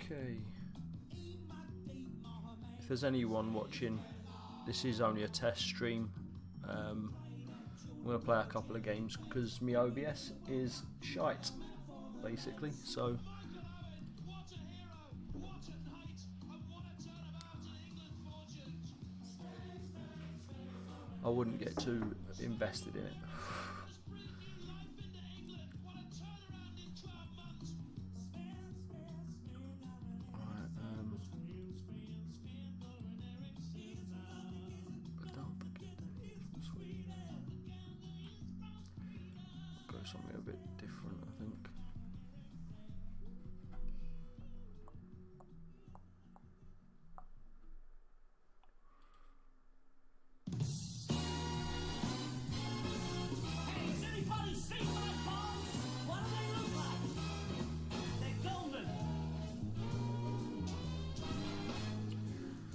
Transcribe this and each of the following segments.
Okay. If there's anyone watching, this is only a test stream. I'm going to play a couple of games because my OBS is shite, basically. So I wouldn't get too invested in it. Something a bit different, I think. Hey, has anybody seen my balls? What do they look like? They're golden.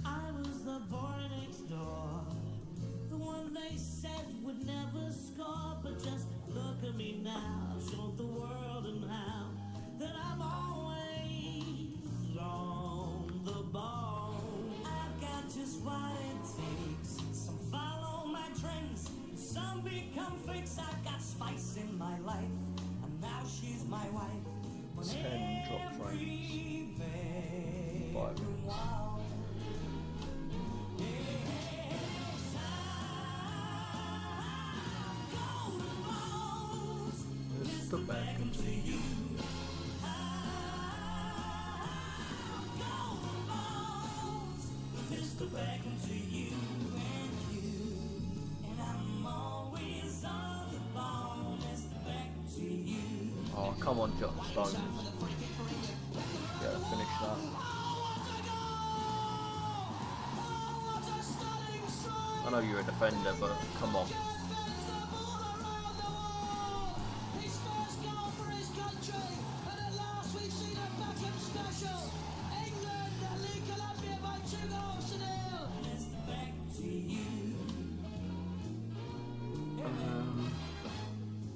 I was the boy next door, the one they said would never score, but just look at me now, I've showed the world and how that I'm always on the ball. I've got just what it takes. Some follow my trends, some become fakes. I've got spice in my life, and now she's my wife. 10 drop frames, 5 minutes. The back into you. Mr. Back into you and you, and I'm always on the ball. Mr. Back into you. Oh, come on, Jonjo Shelvey. Yeah, finish that. I know you're a defender, but come on.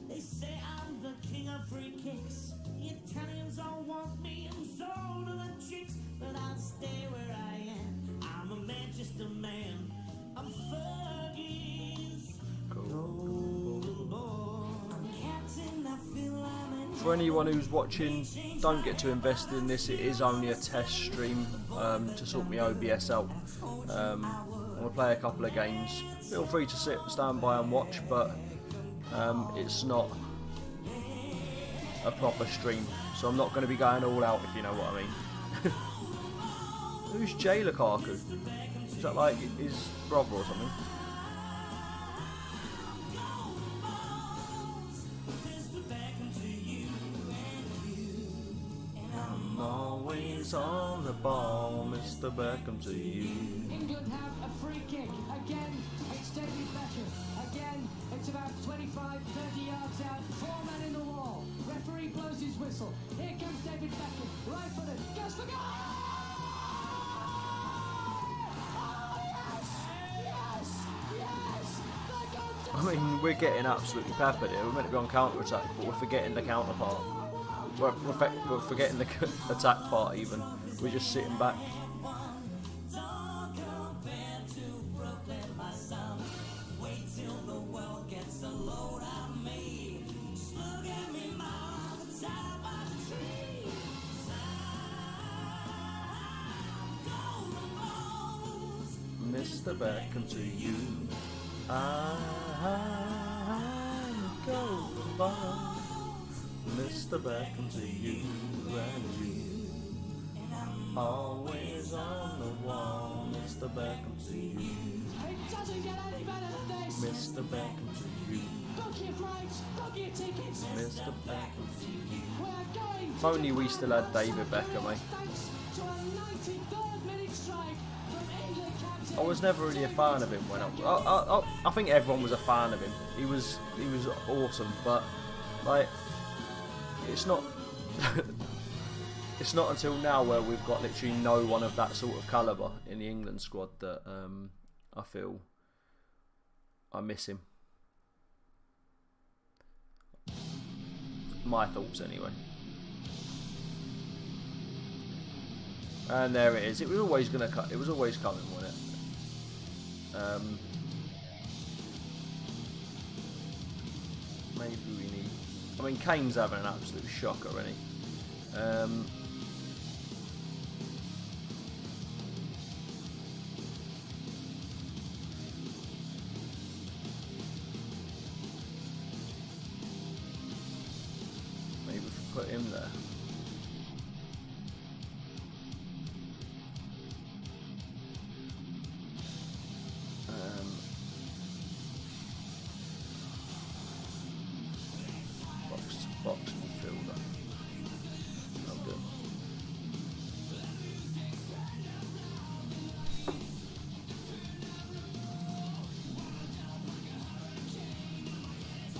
They say I'm the king of free kicks. The Italians all want me, and so do the chicks. But I'll stay where I am. I'm a Manchester man. I'm Fergie's golden boy. I'm captain, I feel I'm in. For anyone who's watching, don't get too invested in this. It is only a test stream to sort my OBS out. I'm going to play a couple of games. Feel free to stand by and watch, but it's not a proper stream, so I'm not going to be going all out, if you know what I mean. Who's Jay Lukaku? Is that like his brother or something? I'm always Always on the ball, Mr. Beckham to you. England have a free kick. Again, it's David Beckham. Again, it's about 25, 30 yards out. 4 men in the wall. Referee blows his whistle. Here comes David Beckham. Right footed. Goes for goal! Oh, yes! Yes! Yes! I mean, we're getting absolutely peppered here. We're meant to be on counter-attack, but we're forgetting the counter part. We're forgetting the attack part even. We're just sitting back. Mr. Beckham to you. I'm golden ball. Mr. Beckham to you and you. Always on the wall, Mr. Beckham to you. It doesn't get any better than this. Mr. Beckham to you. Book your flights, book your tickets. Mr. Beckham to you. We're going If only we still had David Beckham, eh? thanks to a 93rd minute strike from England captain. I was never really a fan of him when I think everyone was a fan of him. He was awesome, but like it's not it's not until now where we've got literally no one of that sort of calibre in the England squad that I feel I miss him. My thoughts anyway. And there it is. It was always gonna cut. It was always coming, wasn't it? Maybe we need. I mean, Kane's having an absolute shocker, isn't he? Maybe if we put him there. Box midfielder. I'm good.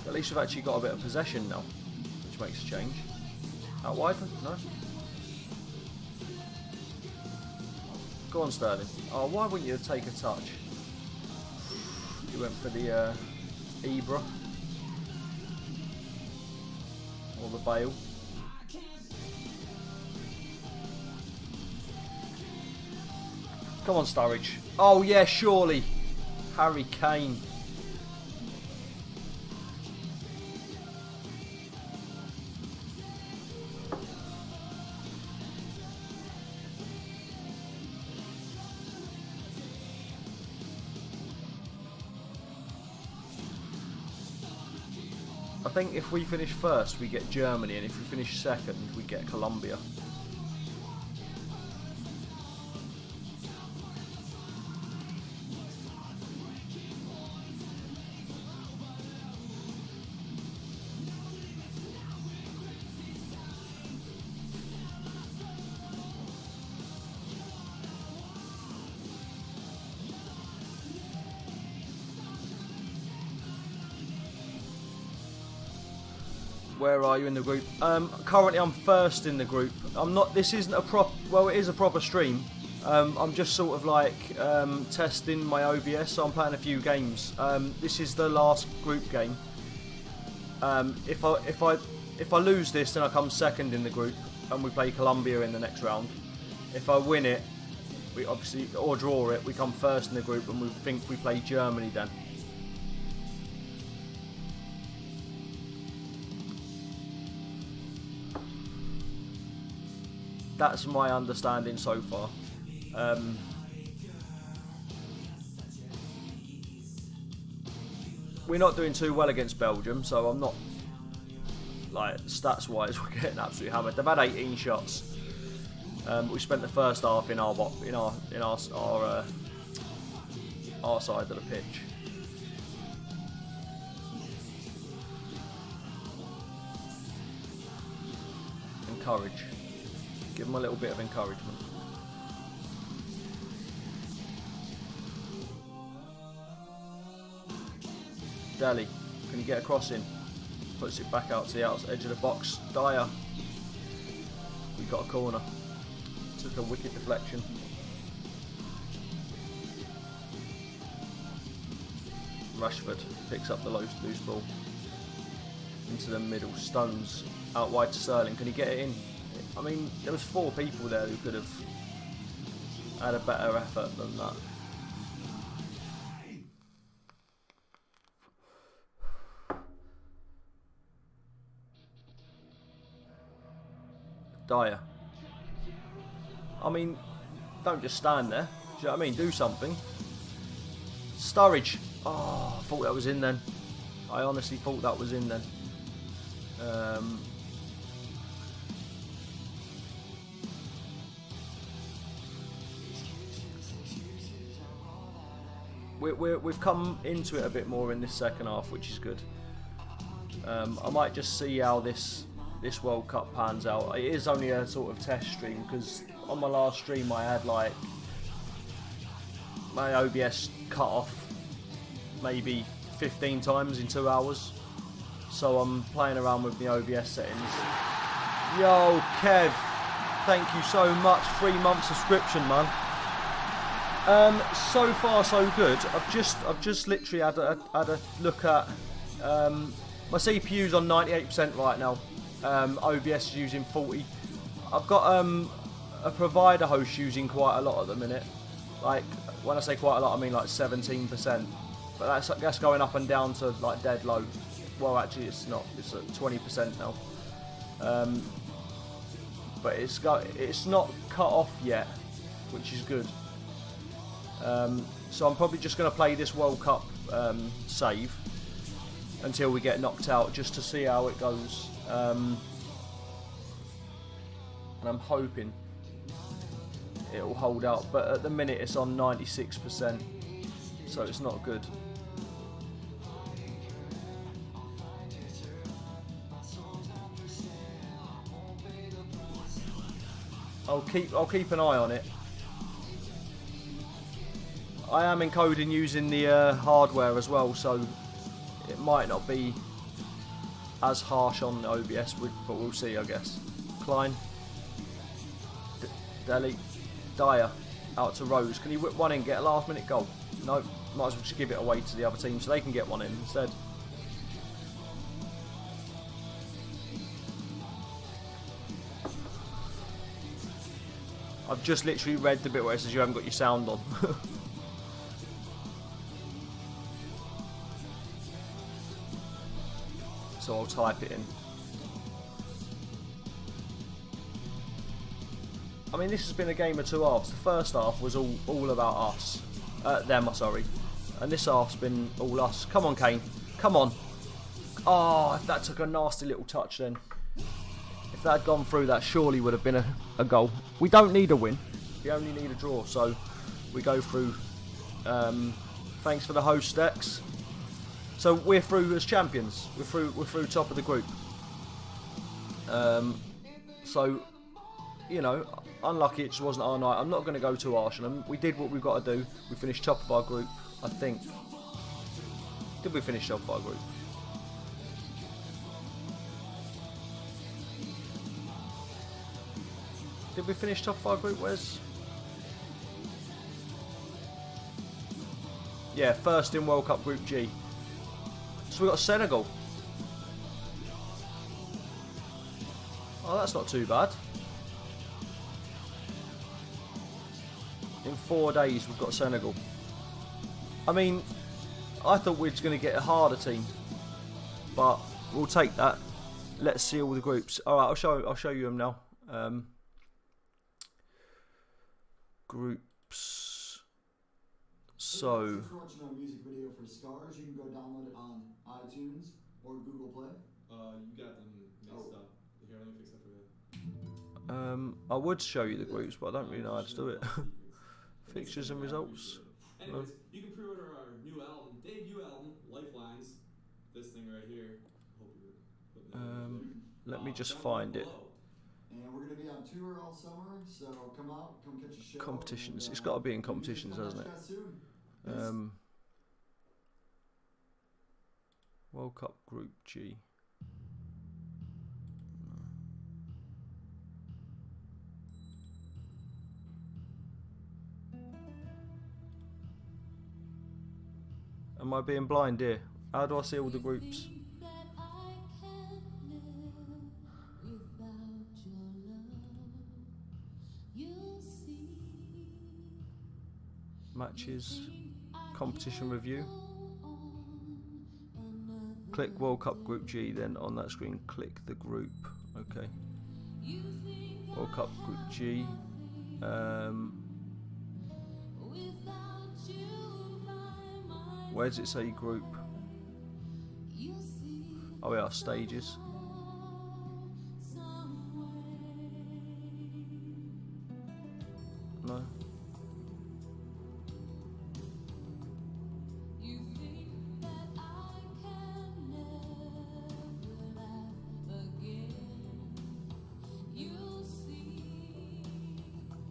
At least we've actually got a bit of possession now, which makes a change. Out wide? No. Go on, Sterling. Oh, why wouldn't you take a touch? You went for the Ibra. Or the Bale. Come on, Sturridge. Oh yeah, surely. Harry Kane. I think if we finish first, we get Germany, and if we finish second, we get Colombia. Where are you in the group? Currently I'm first in the group. I'm not. This isn't a well, it is a proper stream. I'm just sort of like testing my OBS. So I'm playing a few games. This is the last group game. If I lose this, then I come second in the group, and we play Colombia in the next round. If I win it, we obviously or draw it, we come first in the group, and we think we play Germany then. That's my understanding so far. We're not doing too well against Belgium, so I'm not like stats wise we're getting absolutely hammered. They've had 18 shots. We spent the first half in our side of the pitch. And courage. Give them a little bit of encouragement. Daly, can you get a cross in? Puts it back out to the edge of the box. Dyer. We got a corner. Took a wicked deflection. Rashford picks up the loose ball into the middle. Stones out wide to Sterling. Can he get it in? I mean, there was 4 people there who could have had a better effort than that. Dyer. I mean, don't just stand there. Do you know what I mean? Do something. Sturridge. Oh, I thought that was in then. I honestly thought that was in then. We've come into it a bit more in this second half, which is good. I might just see how this World Cup pans out. It is only a sort of test stream because on my last stream I had like my OBS cut off maybe 15 times in 2 hours, so I'm playing around with the OBS settings. Yo Kev, thank you so much, 3-month subscription, man. So far so good. I've just literally had a look at my CPU's on 98% right now. OBS is using 40. I've got a provider host using quite a lot at the minute. Like when I say quite a lot, I mean like 17%. But that's going up and down to like dead low. Well, actually, it's not. It's at 20% now. But it's not cut off yet, which is good. So I'm probably just going to play this World Cup save until we get knocked out, just to see how it goes. And I'm hoping it will hold out, but at the minute it's on 96%, so it's not good. I'll keep an eye on it. I am encoding using the hardware as well, so it might not be as harsh on the OBS, but we'll see, I guess. Klein, Deli, Dyer, out to Rose. Can you whip one in, get a last minute goal? No, might as well just give it away to the other team so they can get one in instead. I've just literally read the bit where it says you haven't got your sound on. So I'll type it in. I mean, this has been a game of 2 halves. The first half was all about us. Them, sorry. And this half's been all us. Come on, Kane. Come on. Oh, if that took a nasty little touch then. If that had gone through, that surely would have been a goal. We don't need a win. We only need a draw. So we go through. Thanks for the host, Dex. So we're through as champions. We're through top of the group. So, you know, unlucky it just wasn't our night. I'm not going to go too harsh on them. We did what we've got to do. We finished top of our group, I think. Did we finish top of our group? Did we finish top of our group, Wes? Yeah, first in World Cup Group G. So we got Senegal. Oh, that's not too bad. In 4 days we've got Senegal. I mean, I thought we were going to get a harder team, but we'll take that. Let's see all the groups. All right, I'll show you them now. Groups. So. If you're watching a music video for Scars, you can go download it on iTunes or Google Play. You got them mixed up. Here, let me fix that for you. I would show you the groups, but I don't really know how to do it. Fixtures and results. Anyways, you can pre-order our new album, debut album, Lifelines. This thing right here. Hope you're putting it Let me just find it. And we're going to be on tour all summer, so come out, come catch a show. Competitions. And, It's got to be in competitions, come hasn't catch it? you guys soon. World Cup Group G. Am I being blind here? How do I see all the groups? Matches, competition review. Click World Cup Group G, then on that screen click the group. Okay. World Cup Group G. Where does it say group? Oh yeah, stages. No.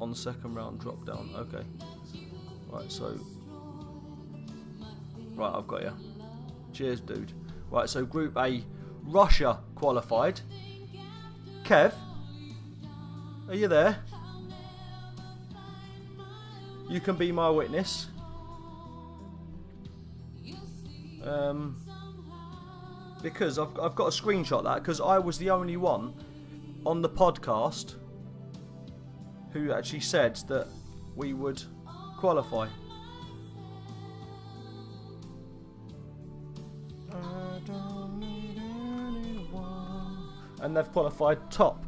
On the second round, drop down. Okay. Right, so. Right, I've got you. Cheers, dude. Right, so Group A, Russia qualified. Kev, are you there? You can be my witness. Because I've got a screenshot of that, because I was the only one on the podcast who actually said that we would qualify. And they've qualified top.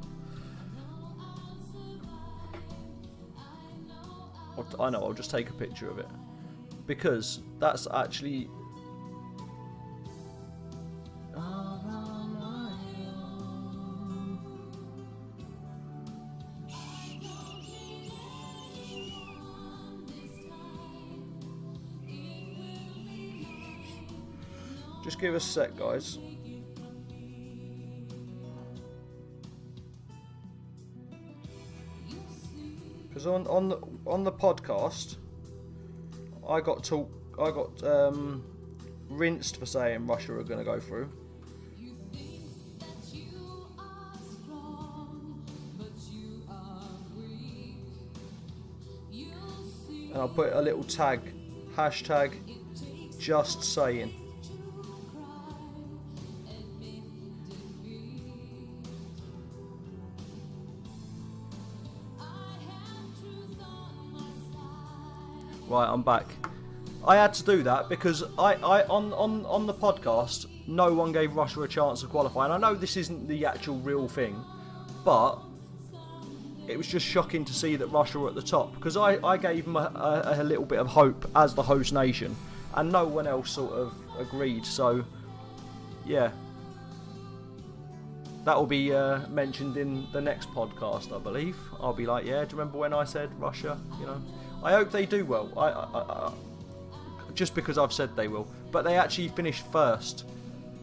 I know, I'll just take a picture of it. Because that's actually... Just give us a sec, guys. Because on the podcast, I got rinsed for saying Russia are going to go through. And I'll put a little tag, hashtag, just saying. Right, I'm back. I had to do that because I on the podcast, no one gave Russia a chance to qualify. And I know this isn't the actual real thing, but it was just shocking to see that Russia were at the top, because I gave them a little bit of hope as the host nation, and no one else sort of agreed. So, yeah. That will be mentioned in the next podcast, I believe. I'll be like, yeah, do you remember when I said Russia? You know, I hope they do well. I just because I've said they will, but they actually finished first,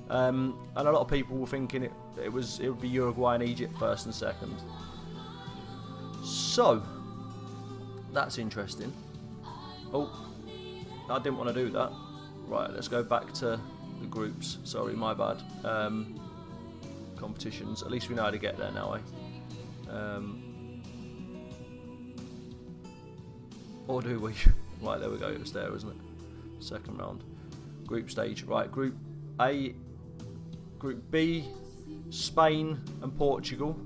and a lot of people were thinking it would be Uruguay and Egypt first and second. So that's interesting. Oh, I didn't want to do that. Right, let's go back to the groups. Sorry, my bad. Competitions. At least we know how to get there now, eh? Or do we? Right, there we go. It was there, isn't it? Second round. Group stage. Right, Group A, Group B, Spain and Portugal.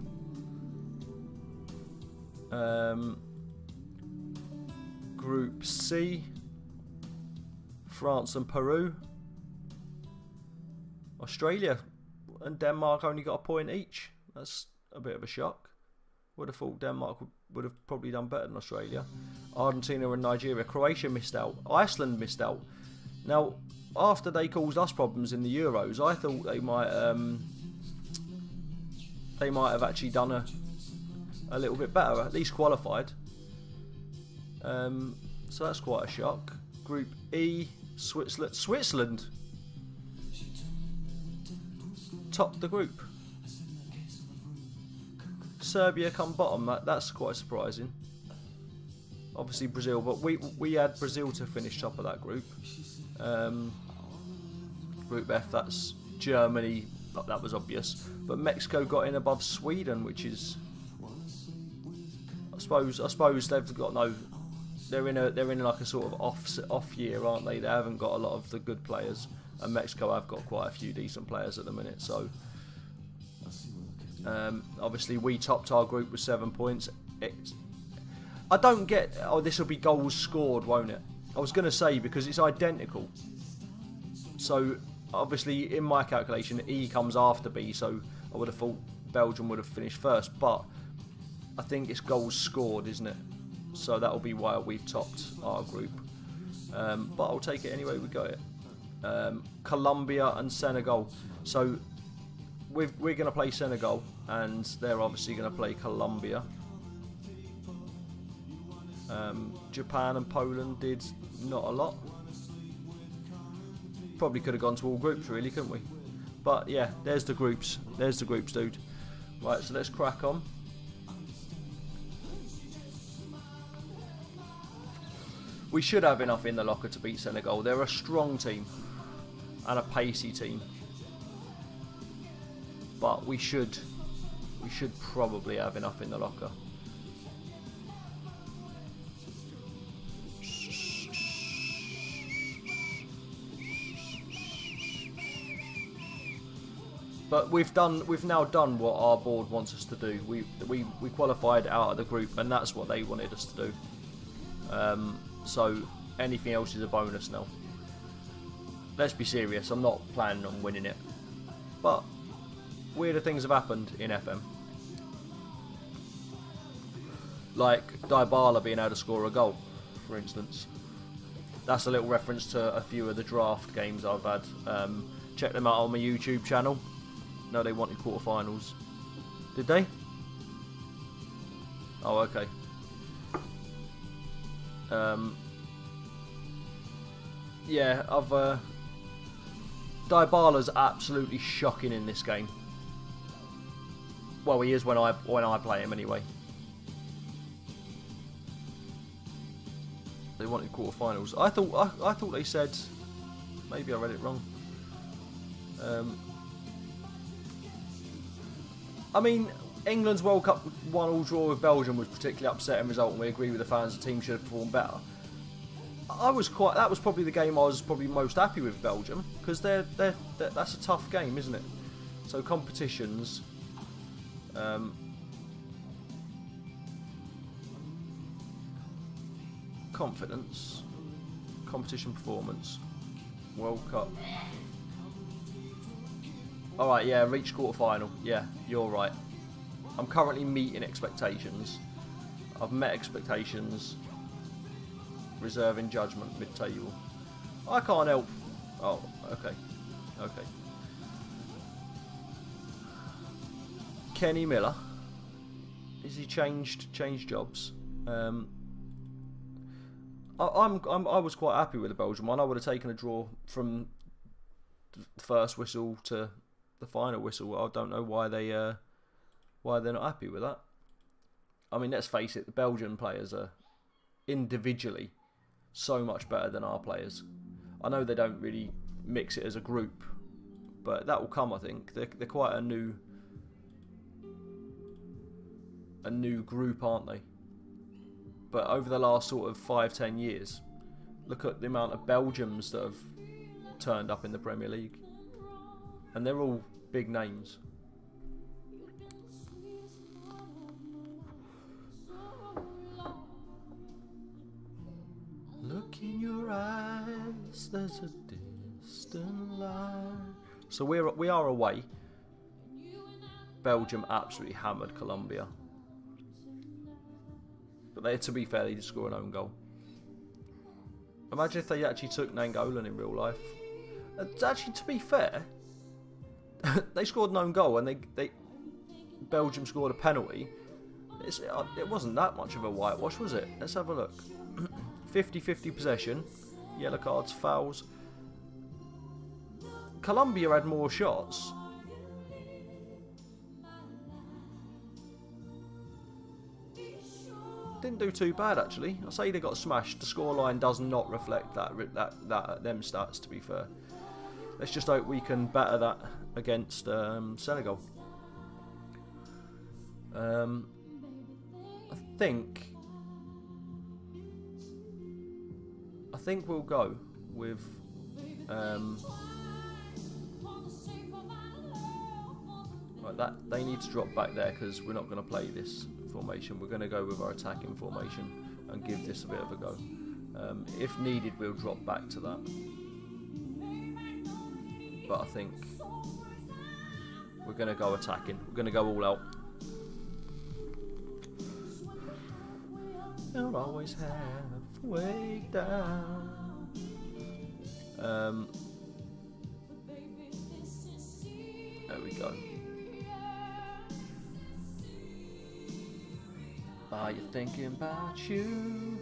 Group C, France and Peru. Australia and Denmark only got a point each. That's a bit of a shock. Would have thought Denmark would have probably done better than Australia. Argentina and Nigeria. Croatia missed out. Iceland missed out. Now, after they caused us problems in the Euros, I thought they might have actually done a little bit better, at least qualified. So that's quite a shock. Group E, Switzerland topped the group. Serbia come bottom. That's quite surprising. Obviously Brazil, but we had Brazil to finish top of that group. Group F, that's Germany. That was obvious. But Mexico got in above Sweden, which is, I suppose they've got no. They're in like a sort of off year, aren't they? They haven't got a lot of the good players, and Mexico have got quite a few decent players at the minute. So obviously we topped our group with 7 points. I don't get. Oh, this will be goals scored, won't it? I was going to say because it's identical. So obviously in my calculation, E comes after B. So I would have thought Belgium would have finished first, but I think it's goals scored, isn't it? So that'll be why we've topped our group. But I'll take it anyway. We got it. Colombia and Senegal. So we're going to play Senegal, and they're obviously going to play Colombia. Japan and Poland did not a lot. Probably could have gone to all groups, really, couldn't we? But yeah, there's the groups. There's the groups, dude. Right, so let's crack on. We should have enough in the locker to beat Senegal. They're a strong team and a pacey team, but we should probably have enough in the locker. But we've now done what our board wants us to do. We qualified out of the group, and that's what they wanted us to do. So anything else is a bonus now. Let's be serious, I'm not planning on winning it. But weirder things have happened in FM. Like Dybala being able to score a goal, for instance. That's a little reference to a few of the draft games I've had. Check them out on my YouTube channel. No, they wanted quarterfinals. Did they? Oh, okay. Yeah, Dybala's absolutely shocking in this game. Well, he is when I play him anyway. They wanted quarterfinals. I thought they said. Maybe I read it wrong. I mean, England's World Cup 1-1 draw with Belgium was particularly upsetting result, and we agree with the fans the team should have performed better. That was probably the game I was probably most happy with Belgium, because that's a tough game, isn't it? So competitions, confidence, competition performance, World Cup. Alright, yeah, reach quarter-final. Yeah, you're right. I'm currently meeting expectations. I've met expectations. Reserving judgment mid-table. I can't help. Oh, okay. Okay. Kenny Miller. Is he changed jobs? I was quite happy with the Belgian one. I would have taken a draw from the first whistle to the final whistle. I don't know why they're not happy with that. I mean, let's face it, the Belgian players are individually so much better than our players. I know they don't really mix it as a group, but that will come, I think. They're quite a new group, aren't they? But over the last sort of 5-10 years, look at the amount of Belgians that have turned up in the Premier League. And they're all big names. Look in your eyes, there's a distant line. So we are away. Belgium absolutely hammered Colombia. But to be fair, they did score an own goal. Imagine if they actually took Nainggolan in real life. Actually, to be fair, they scored an own goal, and they Belgium scored a penalty. It wasn't that much of a whitewash, was it? Let's have a look. 50-50 possession, yellow cards, fouls. Colombia had more shots. didn't do too bad actually. I say they got smashed. The scoreline does not reflect them stats. To be fair, let's just hope we can better that against Senegal. I think we'll go with right, that they need to drop back there because we're not going to play this formation. We're going to go with our attacking formation and give this a bit of a go. If needed, we'll drop back to that. But I think we're going to go attacking. We're going to go all out. You'll always halfway down. There we go. Are you thinking about you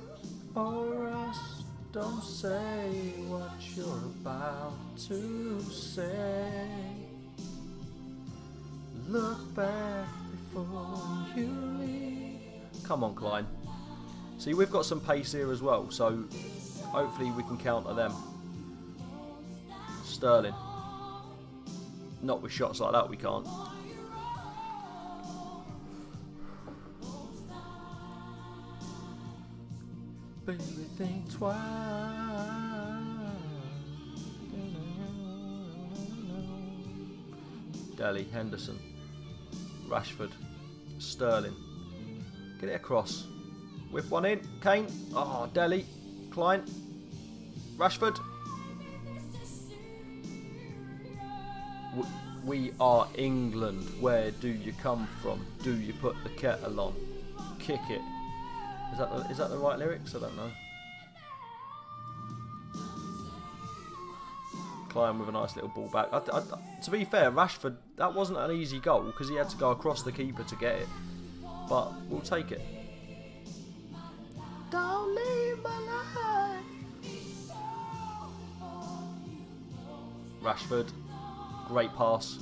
or us? Don't say what you're about to say. Look back before you leave. Come on, Klein. See, we've got some pace here as well, so hopefully we can counter them. Sterling. Not with shots like that, we can't. Baby, think twice. Dele, Henderson, Rashford, Sterling. Get it across. Whip one in. Kane. Oh, Dele, Klein, Rashford. We are England. Where do you come from? Do you put the kettle on? Kick it. Is that the right lyrics? I don't know. Klein with a nice little ball back. To be fair, Rashford, that wasn't an easy goal because he had to go across the keeper to get it. But we'll take it. Don't leave my life. Rashford, great pass.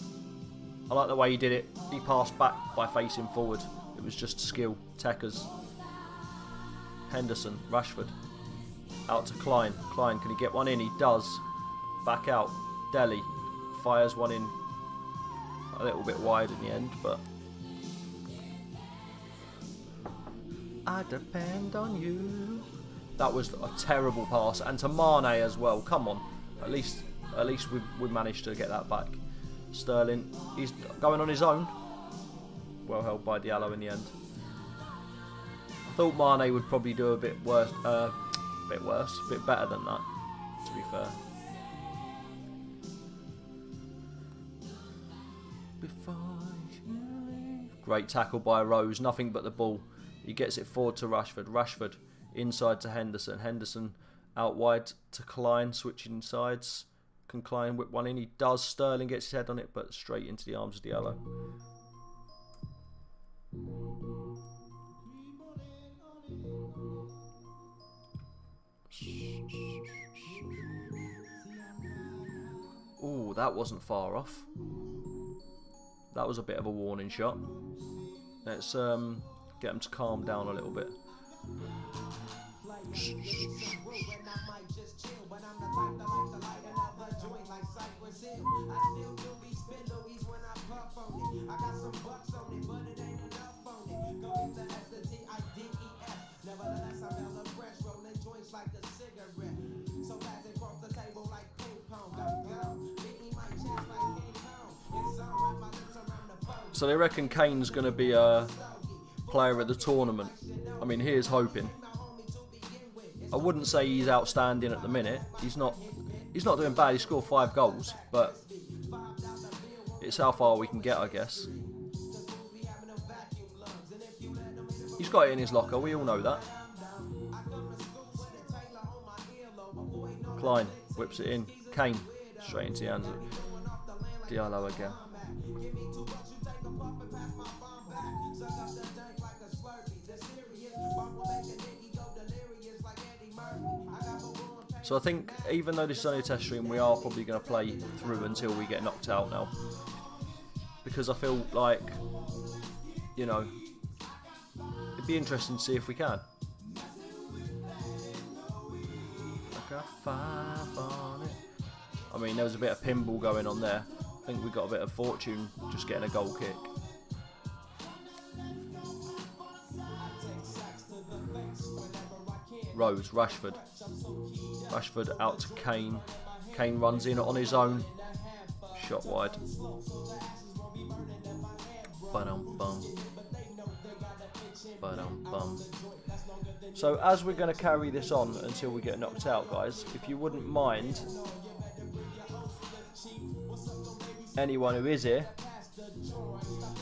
I like the way he did it. He passed back by facing forward. It was just skill. Techers. Henderson, Rashford, out to Klein. Klein, can he get one in? He does. Back out. Dele fires one in a little bit wide in the end, but I depend on you. That was a terrible pass, and to Mane as well. Come on, at least we managed to get that back. Sterling, he's going on his own. Well held by Diallo in the end. I thought Mane would probably do a bit better than that, to be fair. Great tackle by Rose, nothing but the ball. He gets it forward to Rashford. Rashford inside to Henderson. Henderson out wide to Klein, switching sides. Can Klein whip one in? He does. Sterling gets his head on it, but straight into the arms of Diallo. Ooh, that wasn't far off. That was a bit of a warning shot. Let's get them to calm down a little bit. So they reckon Kane's going to be a player at the tournament. I mean, here's hoping. I wouldn't say he's outstanding at the minute. He's not doing bad. He scored 5 goals, but it's how far we can get, I guess. He's got it in his locker. We all know that. Klein whips it in. Kane straight into the hands of Diallo again. So I think even though this is only a test stream, we are probably going to play through until we get knocked out now. Because I feel like, you know, it'd be interesting to see if we can. got 5 on it. I mean, there was a bit of pinball going on there. I think we got a bit of fortune just getting a goal kick. Rose, Rashford. Rashford out to Kane. Kane runs in on his own. Shot wide. Ba-dum-bum. Ba-dum-bum. So as we're going to carry this on until we get knocked out, guys, if you wouldn't mind, anyone who is here,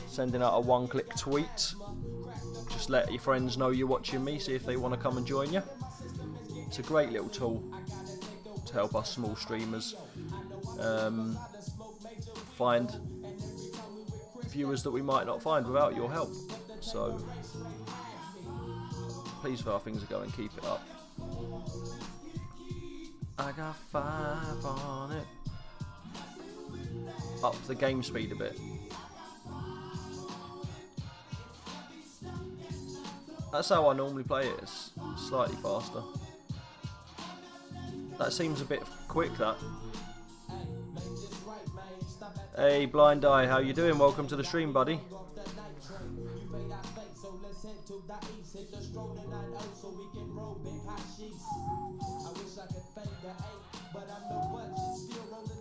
sending out a one-click tweet. Just let your friends know you're watching me, see if they want to come and join you. It's a great little tool to help us small streamers find viewers that we might not find without your help. So please, for our things are going, keep it up. I got 5 on it. Up the game speed a bit. That's how I normally play it. It's slightly faster. That seems a bit quick, that. Hey, Blind Eye, how you doing? Welcome to the stream, buddy.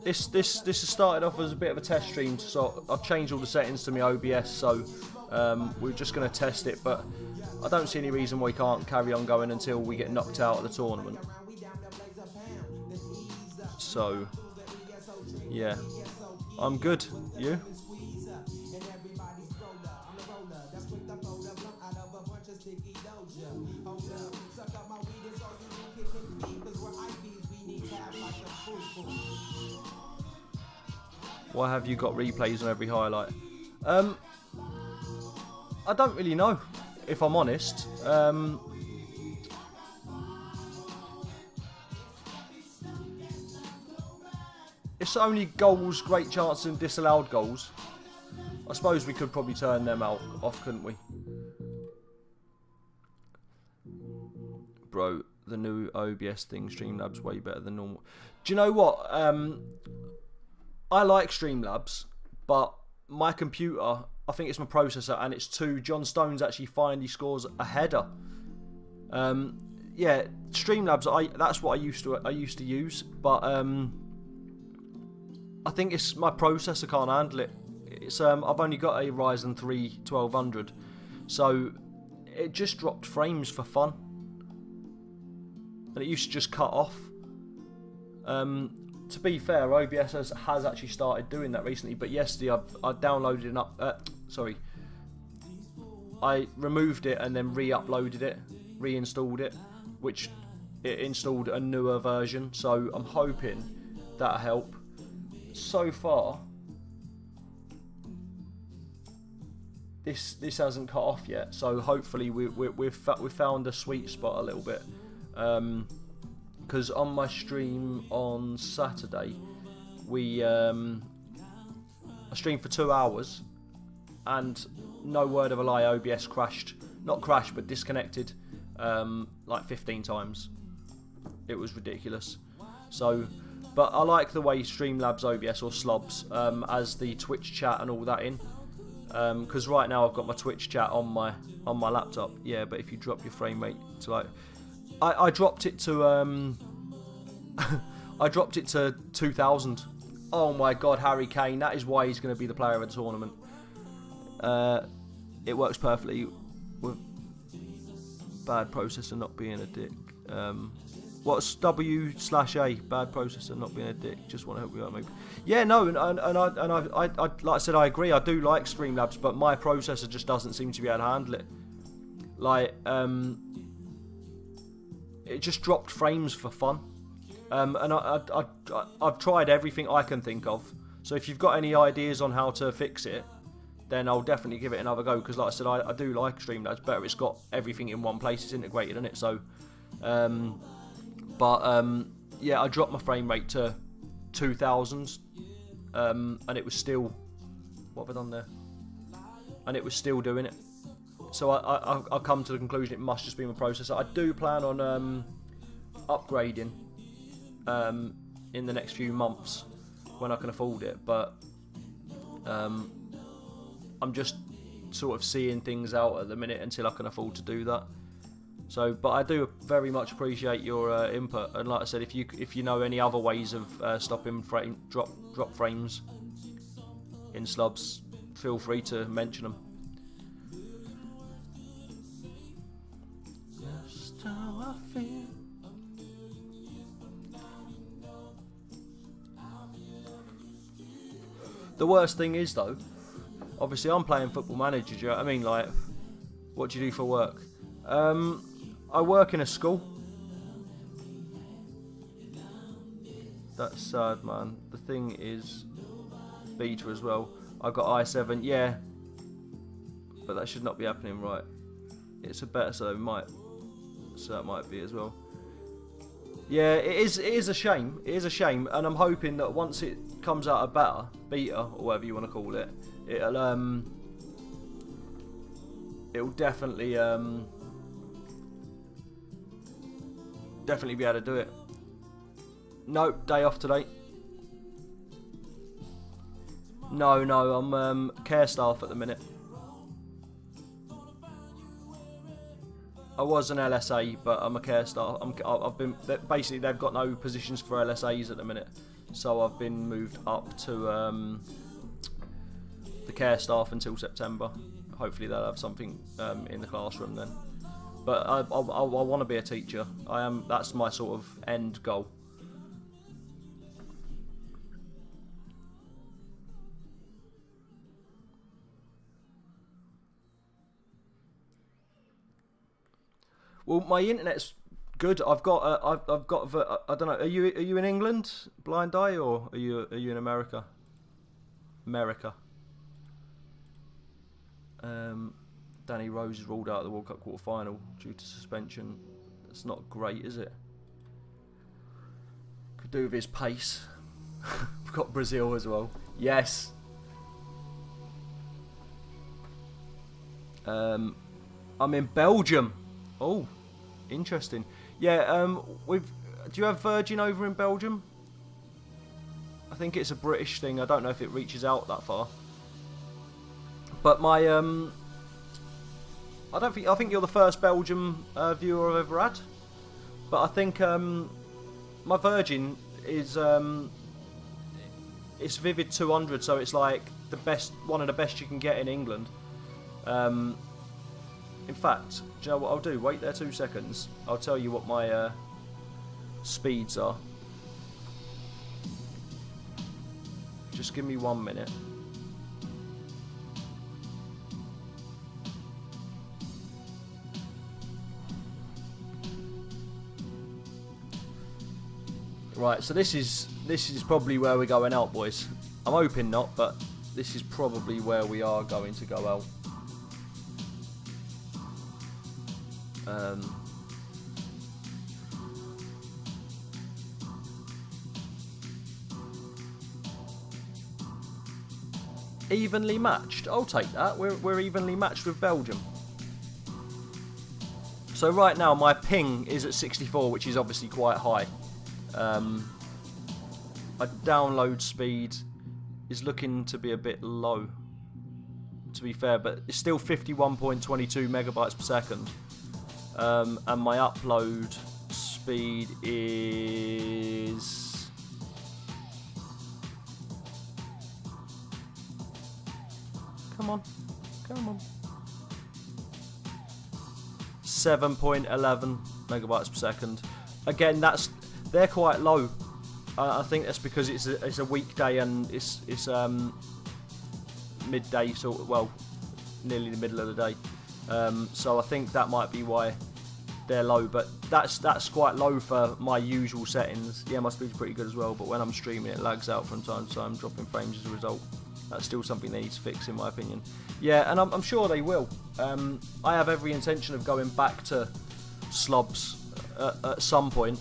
This has started off as a bit of a test stream, so I've changed all the settings to my OBS, so we're just going to test it, but I don't see any reason why we can't carry on going until we get knocked out of the tournament. So, yeah, I'm good. You? Why have you got replays on every highlight? I don't really know, if I'm honest. It's only goals, great chances and disallowed goals. I suppose we could probably turn them off, couldn't we? Bro, the new OBS thing, Streamlabs, way better than normal. Do you know what? I like Streamlabs, but my computer, I think it's my processor, and it's 2. John Stones actually finally scores a header. Yeah, Streamlabs, that's what I used to use, but I think it's my processor can't handle it. It's I've only got a Ryzen 3 1200, so it just dropped frames for fun, and it used to just cut off. To be fair, OBS has actually started doing that recently, but yesterday I downloaded an I removed it and then re-uploaded it, reinstalled it, which it installed a newer version, so I'm hoping that'll help. So far, this hasn't cut off yet, so hopefully we've found a sweet spot a little bit. Because on my stream on Saturday, I streamed for 2 hours, and no word of a lie, OBS crashed. Not crashed, but disconnected like 15 times. It was ridiculous. So, but I like the way Streamlabs OBS, or Slobs, as the Twitch chat and all that in. Because right now I've got my Twitch chat on my laptop. Yeah, but if you drop your frame rate to like... I dropped it to I dropped it to 2000. Oh my god, Harry Kane, that is why he's going to be the player of the tournament. It works perfectly with bad processor not being a dick. What's W/A? Bad processor not being a dick. Just want to help you out, maybe. Yeah, no, and I like I said, I agree. I do like Streamlabs, but my processor just doesn't seem to be able to handle it. Like, it just dropped frames for fun. And I've tried everything I can think of. So if you've got any ideas on how to fix it, then I'll definitely give it another go. Because like I said, I do like Streamlabs better. It's got everything in one place. It's integrated in it. So, yeah, I dropped my frame rate to 2000, and it was still... What have I done there? And it was still doing it. So I've come to the conclusion it must just be my processor. I do plan on upgrading in the next few months when I can afford it, but I'm just sort of seeing things out at the minute until I can afford to do that. So, but I do very much appreciate your input, and like I said, if you know any other ways of stopping drop frames in slubs, feel free to mention them. Just how I feel. The worst thing is though, obviously I'm playing Football Manager, do you know what I mean? Like, what do you do for work? I work in a school. That's sad, man. The thing is beta as well. I got i7, yeah, but that should not be happening, right? It's a beta, so that might be as well. Yeah, it is a shame. It is a shame, and I'm hoping that once it comes out a beta or whatever you want to call it, it'll definitely be able to do it. Nope, day off today. No, I'm care staff at the minute. I was an LSA, but I'm a care staff. I've been basically, they've got no positions for LSAs at the minute, so I've been moved up to the care staff until September. Hopefully they'll have something in the classroom then. But I want to be a teacher. That's my sort of end goal. Well, my internet's good. I've got I don't know. Are you in England, Blind Eye, or are you in America? America. Danny Rose is ruled out of the World Cup quarter final due to suspension. That's not great, is it? Could do with his pace. We've got Brazil as well. Yes. I'm in Belgium. Oh, interesting. Yeah. Do you have Virgin over in Belgium? I think it's a British thing. I don't know if it reaches out that far. But my I think you're the first Belgium viewer I've ever had. But I think my Virgin is it's Vivid 200, so it's like one of the best you can get in England. In fact, do you know what I'll do? Wait there 2 seconds. I'll tell you what my speeds are. Just give me 1 minute. Right, so this is probably where we're going out, boys. I'm hoping not, but this is probably where we are going to go out. Evenly matched. I'll take that. We're evenly matched with Belgium. So right now my ping is at 64, which is obviously quite high. My download speed is looking to be a bit low, to be fair, but it's still 51.22 megabytes per second. And my upload speed is come on 7.11 megabytes per second. Again, they're quite low. I think that's because it's a weekday and it's midday, sort of, well, nearly the middle of the day. So I think that might be why they're low, but that's quite low for my usual settings. Yeah, my speed's pretty good as well, but when I'm streaming it lags out from time to time, dropping frames as a result. That's still something they need to fix, in my opinion. Yeah, and I'm sure they will. I have every intention of going back to slobs at some point,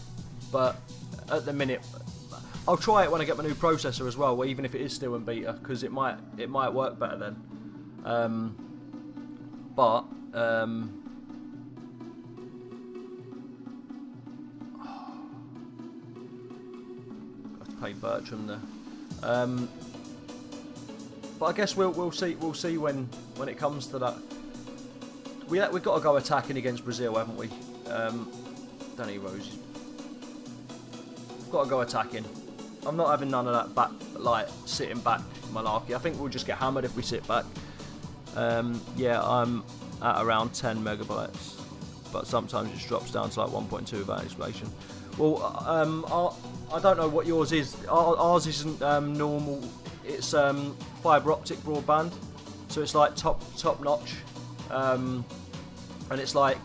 but at the minute I'll try it when I get my new processor as well, even if it is still in beta, because it might work better then. Paid Bertram there. But I guess we'll see when it comes to that. We've got to go attacking against Brazil, haven't we? Danny Rose. We've got to go attacking. I'm not having none of that back, like sitting back malarkey. I think we'll just get hammered if we sit back. Yeah, I'm at around 10 megabytes, but sometimes it just drops down to like 1.2 without explanation. Well, I don't know what yours is. Ours isn't normal. It's fibre optic broadband, so it's like top notch. And it's like,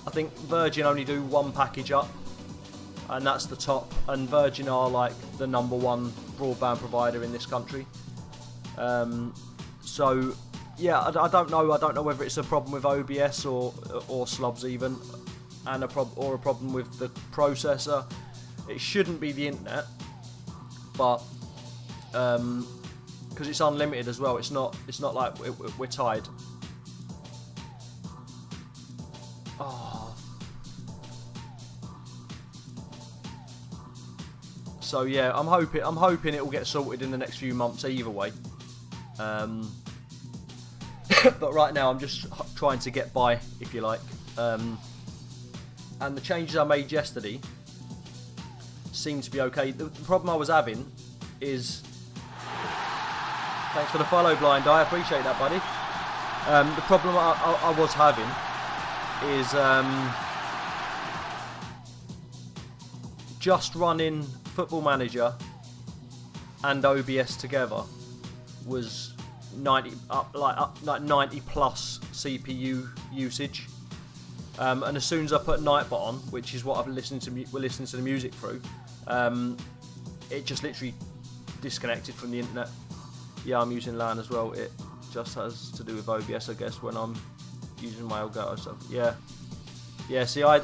I think Virgin only do one package up, and that's the top. And Virgin are like the #1 broadband provider in this country. So yeah, I don't know. I don't know whether it's a problem with OBS or slobs even, and a problem with the processor. It shouldn't be the internet, but because it's unlimited as well. It's not like we're tied. Oh. So yeah, I'm hoping it will get sorted in the next few months either way. But right now I'm just trying to get by, if you like. And the changes I made yesterday seem to be okay. The problem I was having is, thanks for the follow, Blind Eye, I appreciate that, buddy. The problem I was having is just running Football Manager and OBS together was 90 plus CPU usage. And as soon as I put Nightbot on, which is what we're listening to the music through, it just literally disconnected from the internet. Yeah, I'm using LAN as well. It just has to do with OBS, I guess, when I'm using my Elgato stuff. Yeah. See, I've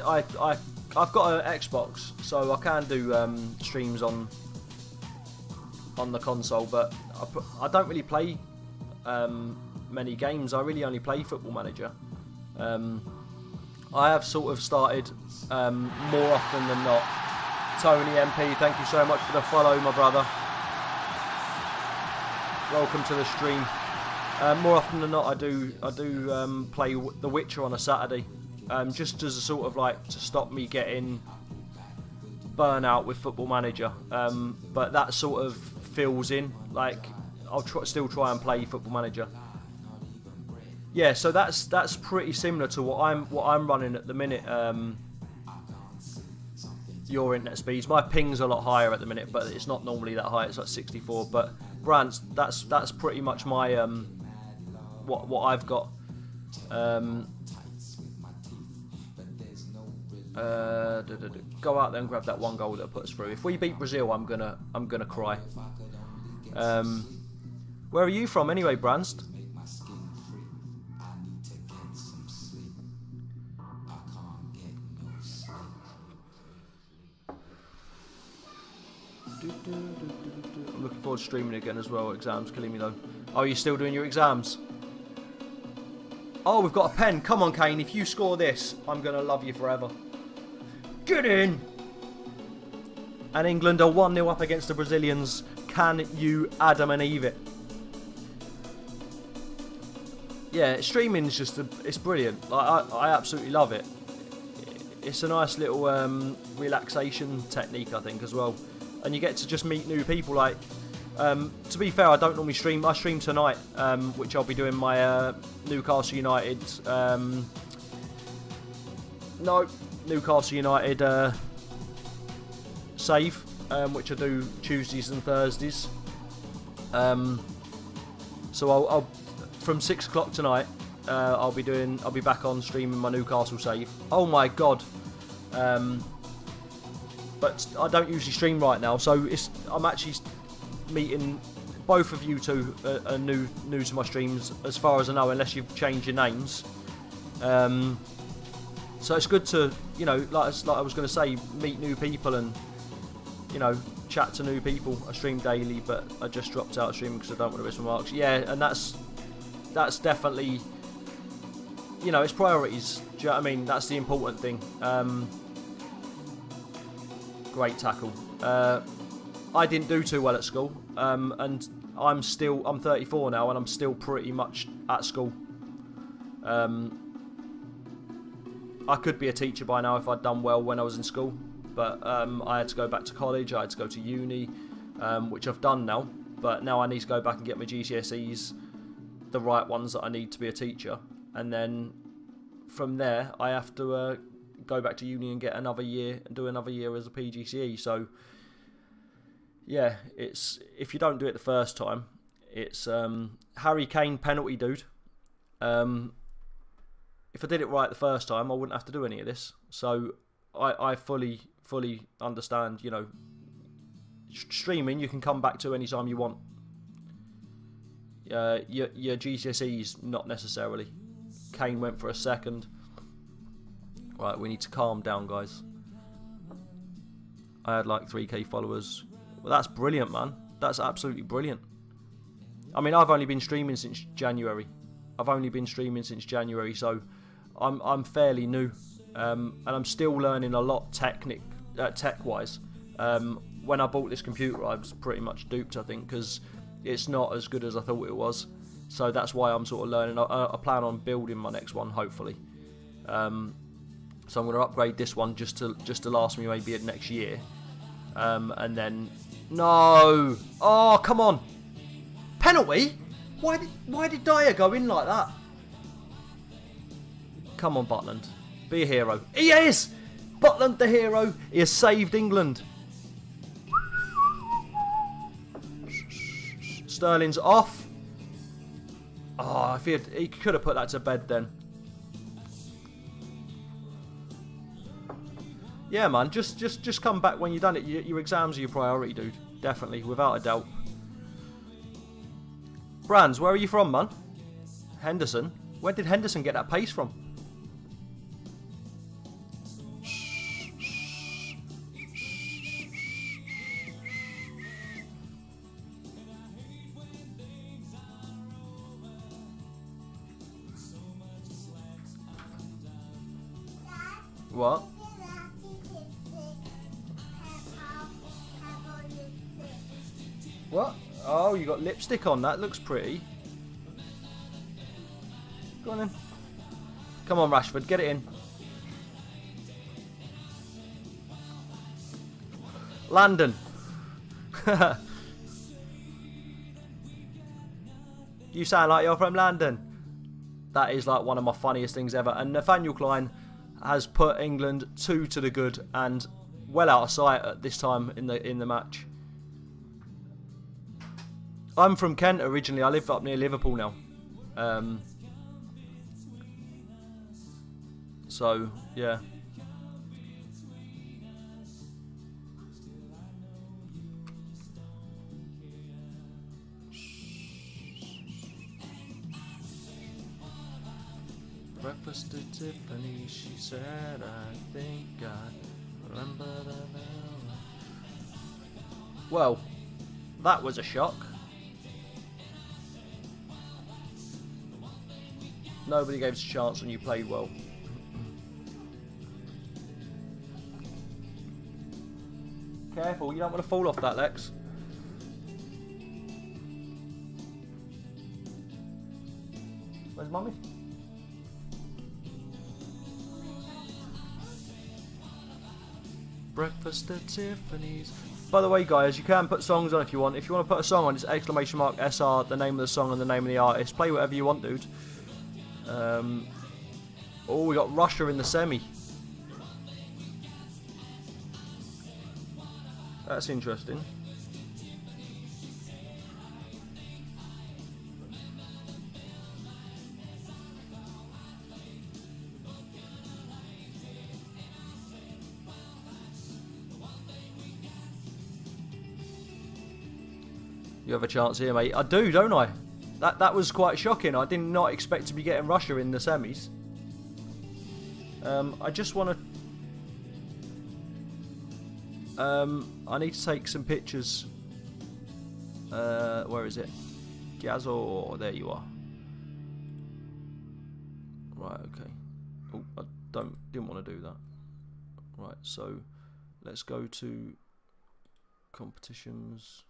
got an Xbox, so I can do streams on the console, but I don't really play many games. I really only play Football Manager. I have sort of started more often than not. Tony MP, thank you so much for the follow, my brother. Welcome to the stream. More often than not, I do play The Witcher on a Saturday, just as a sort of like to stop me getting burnout with Football Manager. But that sort of fills in. Like I'll still try and play Football Manager. Yeah, so that's pretty similar to what I'm running at the minute. Your internet speeds. My ping's a lot higher at the minute, but it's not normally that high. It's like 64. But Brant, that's pretty much my what I've got. Go out there and grab that one goal that put us through. If we beat Brazil, I'm gonna cry. Where are you from anyway, Branst? I'm looking forward to streaming again as well. Exams killing me though. Oh, you're still doing your exams? Oh, we've got a pen. Come on, Kane. If you score this, I'm going to love you forever. Get in! And England are 1-0 up against the Brazilians. Can you Adam and Eve it? Yeah, streaming is just it's brilliant. I absolutely love it. It's a nice little relaxation technique, I think, as well. And you get to just meet new people. Like, to be fair, I don't normally stream. I stream tonight, which I'll be doing my Newcastle United. Newcastle United save, which I do Tuesdays and Thursdays. So I'll from 6 o'clock tonight. I'll be back on streaming my Newcastle save. Oh my god. But I don't usually stream right now, so I'm actually meeting both of you two are new to my streams as far as I know, unless you've changed your names. So it's good to, you know, like I was going to say, meet new people and, you know, chat to new people. I stream daily, but I just dropped out of streaming because I don't want to miss my marks. Yeah, and that's definitely, you know, it's priorities. Do you know what I mean? That's the important thing. Great tackle. I didn't do too well at school, and I'm 34 now, and I'm still pretty much at school. I could be a teacher by now if I'd done well when I was in school, but I had to go back to college, I had to go to uni, which I've done now, but now I need to go back and get my GCSEs, the right ones that I need to be a teacher, and then from there I have to go back to uni and get another year and do another year as a PGCE. So yeah, it's, if you don't do it the first time, it's Harry Kane penalty, dude. If I did it right the first time, I wouldn't have to do any of this. So I fully understand, you know, streaming you can come back to anytime you want. Your GCSEs, not necessarily. Kane went for a second. Right, we need to calm down, guys. I had like 3k followers. Well, that's brilliant, man. That's absolutely brilliant. I mean, I've only been streaming since January. So I'm fairly new, and I'm still learning a lot tech-wise. When I bought this computer, I was pretty much duped, I think, because it's not as good as I thought it was. So that's why I'm sort of learning. I plan on building my next one, hopefully. So I'm going to upgrade this one just to last me maybe next year, and then no. Oh, come on, penalty! Why did Dyer go in like that? Come on, Butland, be a hero. He is! Butland the hero. He has saved England. Sterling's off. Oh, if he could have put that to bed then. Yeah, man, just come back when you've done it. Your exams are your priority, dude. Definitely, without a doubt. Brands, where are you from, man? Henderson? Where did Henderson get that pace from? What? What? Oh, you got lipstick on. That looks pretty. Go on then. Come on, Rashford. Get it in. Landon. You sound like you're from London. That is like one of my funniest things ever. And Nathaniel Klein has put England 2 to the good and well out of sight at this time in the match. I'm from Kent originally. I live up near Liverpool now. So yeah. Breakfast at Tiffany, she said, I think I remember the... Well, that was a shock. Nobody gave us a chance when you played well. Careful, you don't want to fall off that, Lex. Where's Mummy? Breakfast at Tiffany's. By the way, guys, you can put songs on if you want. If you want to put a song on, it's !SR, the name of the song and the name of the artist. Play whatever you want, dude. Oh, we got Russia in the semi. That's interesting. You have a chance here, mate. I do, don't I? That was quite shocking. I did not expect to be getting Russia in the semis. I just want to... I need to take some pictures. Where is it? Gazo, there you are. Right, okay. Oh, I didn't want to do that. Right, so let's go to competitions.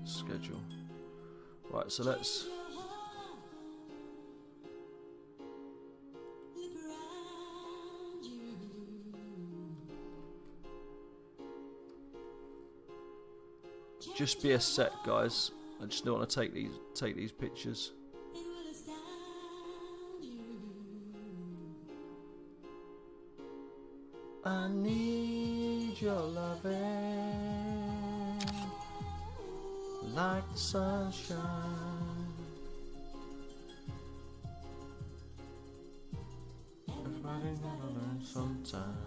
Schedule. Right, so let's. Just be a sec, guys. I just don't want to take these pictures. I need your loving like the sunshine. Everybody gotta learn sometime.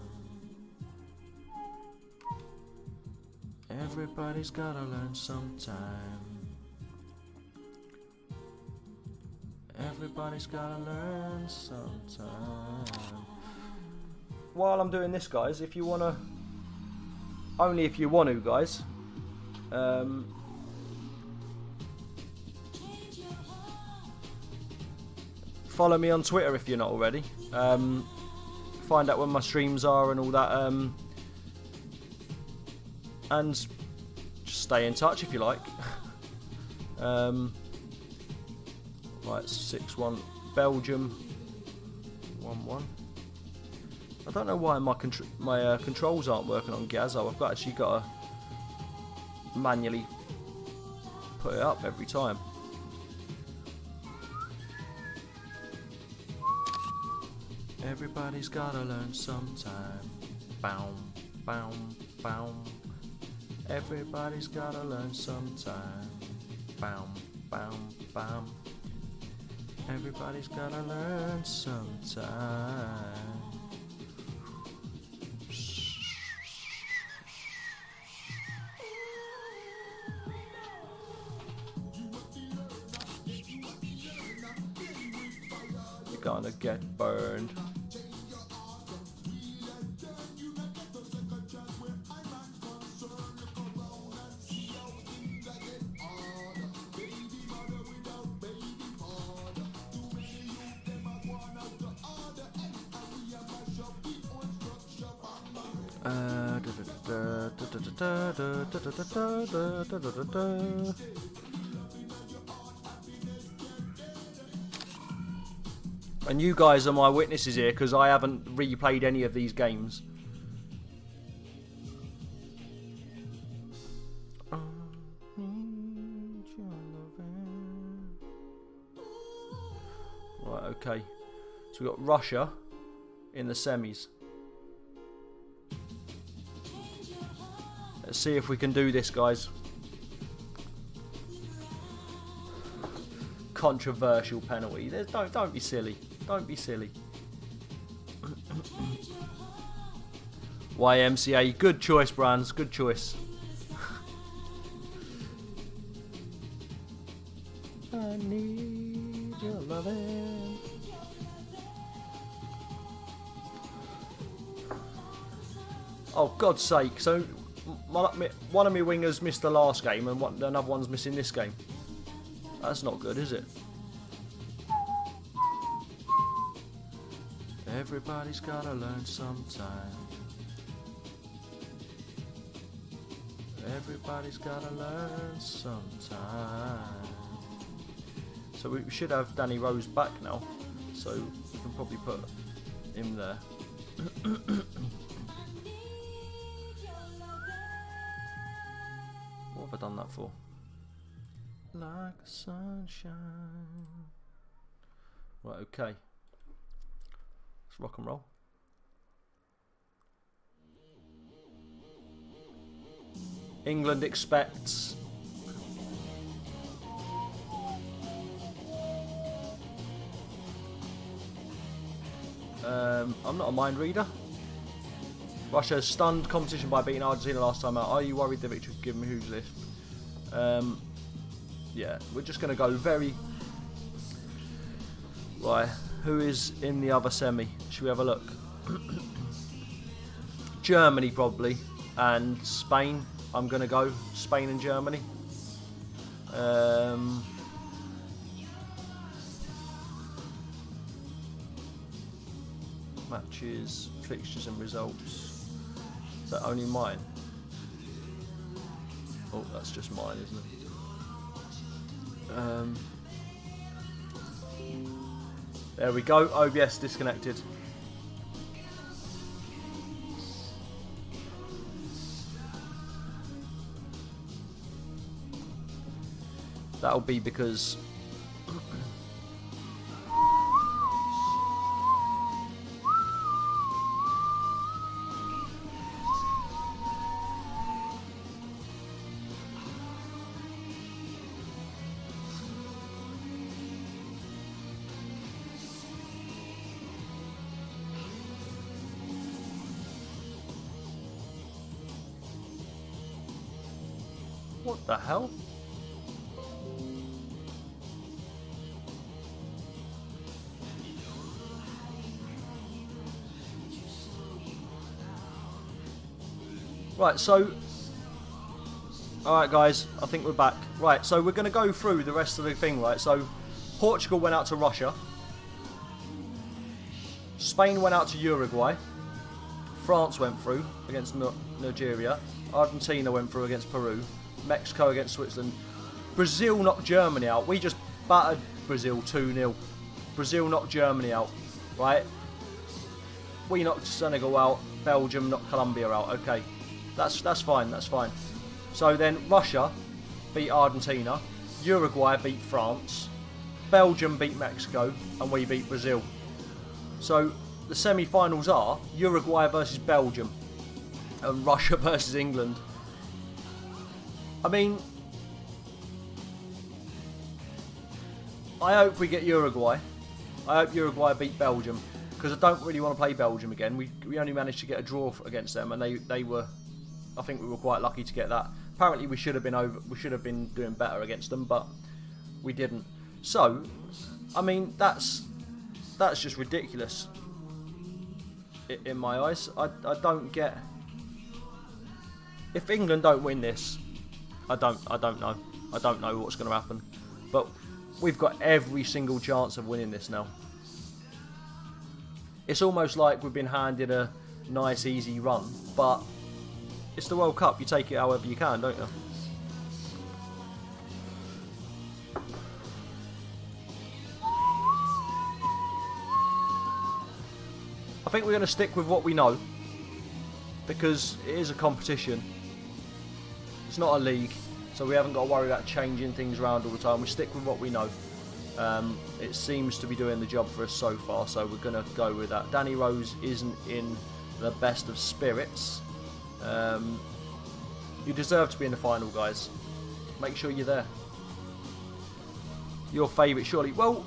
Everybody's gotta learn sometime. Everybody's gotta learn sometime. While I'm doing this, guys, if you wanna, only if you want to, guys, follow me on Twitter if you're not already. Find out when my streams are and all that, and just stay in touch if you like. Right, 6-1 Belgium, 1-1. I don't know why my controls aren't working on Gazzo. I've actually got to manually put it up every time. Everybody's gotta learn sometime. Bow, bow, bow. Everybody's gotta learn sometime. Bow, bow, bow. Everybody's gotta learn sometime. You're gonna get burned. And you guys are my witnesses here because I haven't replayed any of these games. Right, okay. So we've got Russia in the semis. Let's see if we can do this, guys. Controversial penalty. Don't be silly. Don't be silly. YMCA. Good choice, Brands. Good choice. I need your loving. Oh, God's sake. So, one of my wingers missed the last game and another one's missing this game. That's not good, is it? Everybody's gotta learn sometime. Everybody's gotta learn sometime. So we should have Danny Rose back now. So we can probably put him there. What have I done that for? Like the sunshine. Right, okay. Let's rock and roll. England expects I'm not a mind reader. Russia has stunned competition by beating Argentina last time out. Are you worried the victory could give them a huge lift? Yeah, we're just going to go very... Right, who is in the other semi? Should we have a look? Germany probably, and Spain. I'm going to go Spain and Germany. Matches, fixtures and results. Is that only mine? Oh, that's just mine, isn't it? There we go, OBS disconnected. That'll be because what the hell? Right, so alright guys, I think we're back. Right, so we're going to go through the rest of the thing, right? So Portugal went out to Russia. Spain went out to Uruguay. France went through against Nigeria. Argentina went through against Peru. Mexico against Switzerland. Brazil knocked Germany out. We just battered Brazil 2-0. Brazil knocked Germany out, right? We knocked Senegal out. Belgium knocked Colombia out. Okay, that's fine. That's fine. So then Russia beat Argentina. Uruguay beat France. Belgium beat Mexico, and we beat Brazil. So the semi-finals are Uruguay versus Belgium and Russia versus England. I mean, I hope we get Uruguay. I hope Uruguay beat Belgium, because I don't really want to play Belgium again. We only managed to get a draw against them, and they were, I think we were quite lucky to get that. Apparently we should have been doing better against them, but we didn't. So, I mean, that's just ridiculous in my eyes. I don't get. If England don't win this, I don't know. I don't know what's going to happen. But we've got every single chance of winning this now. It's almost like we've been handed a nice, easy run. But it's the World Cup. You take it however you can, don't you? I think we're going to stick with what we know, because it is a competition. It's not a league, so we haven't got to worry about changing things around all the time. We stick with what we know. It seems to be doing the job for us so far, so we're going to go with that. Danny Rose isn't in the best of spirits. You deserve to be in the final, guys. Make sure you're there. Your favourite, surely. Well,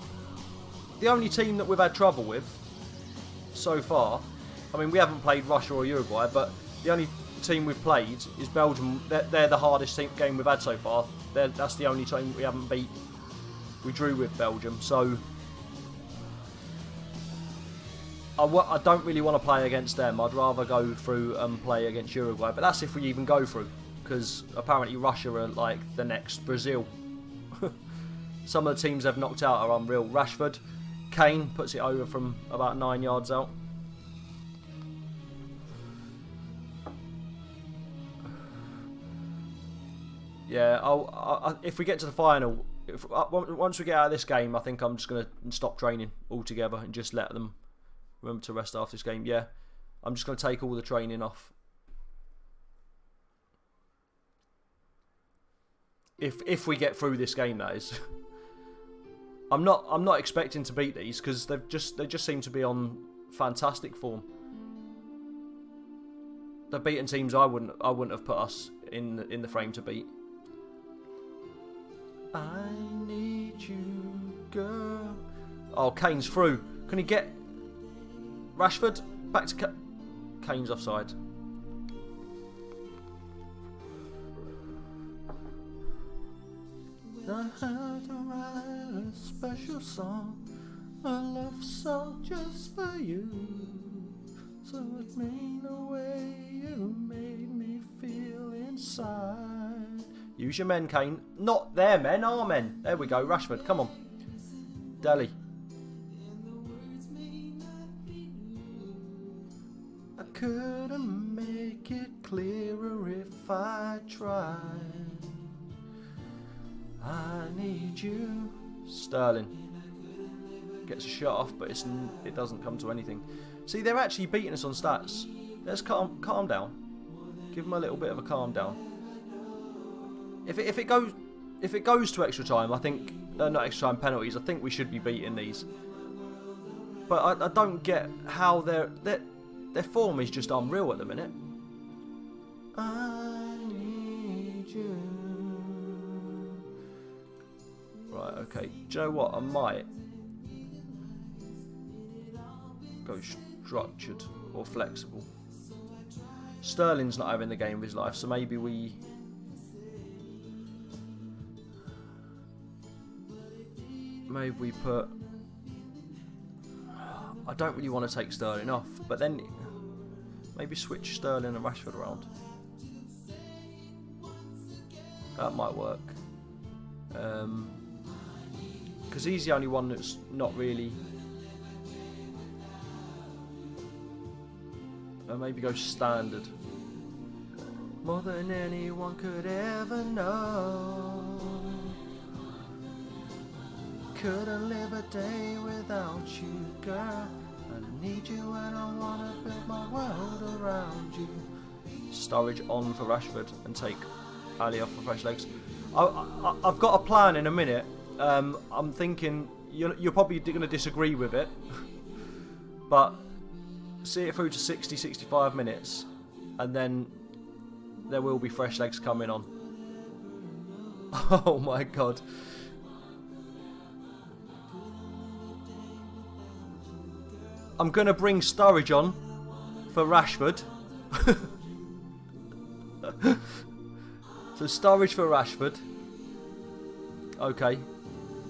the only team that we've had trouble with so far, I mean, we haven't played Russia or Uruguay, but the only team we've played is Belgium. They're the hardest game we've had so far. That's the only team we haven't beat. We drew with Belgium, so I don't really want to play against them. I'd rather go through and play against Uruguay, but that's if we even go through, because apparently Russia are like the next Brazil. Some of the teams they've knocked out are unreal. Rashford, Kane puts it over from about 9 yards out. Yeah, if we get to the final, once we get out of this game, I think I'm just going to stop training altogether and just let them remember to rest after this game. Yeah, I'm just going to take all the training off. If we get through this game, that is. I'm not expecting to beat these, because they just seem to be on fantastic form. They're beating teams I wouldn't have put us in the frame to beat. I need you, girl. Oh, Kane's through. Can he get Rashford back to Kane's offside? I had to write a special song, a love song just for you. So it mean the way you made me feel inside. Use your men, Kane. Not their men, our men. There we go, Rashford, come on. Deli. Couldn't make it clearer if I tried. I need you. Sterling gets a shot off, but it doesn't come to anything. See, they're actually beating us on stats. Let's calm down. Give them a little bit of a calm down. If it goes to extra time, I think not extra time penalties. I think we should be beating these. But I don't get how their form is just unreal at the minute. I need you. Right, okay. Do you know what? I might go structured or flexible. Sterling's not having the game of his life, so maybe we... Maybe we put... I don't really want to take Sterling off, but then maybe switch Sterling and Rashford around. That might work. Because he's the only one that's not really... maybe go standard. More than anyone could ever know. Couldn't live a day without you, girl. I need you and I wanna build my world around you. Sturridge on for Rashford and take Ali off for fresh legs. I've got a plan in a minute. I'm thinking you're probably going to disagree with it, but see it through to 60-65 minutes, and then there will be fresh legs coming on. Oh my god. I'm going to bring Sturridge on for Rashford. So Sturridge for Rashford. Okay.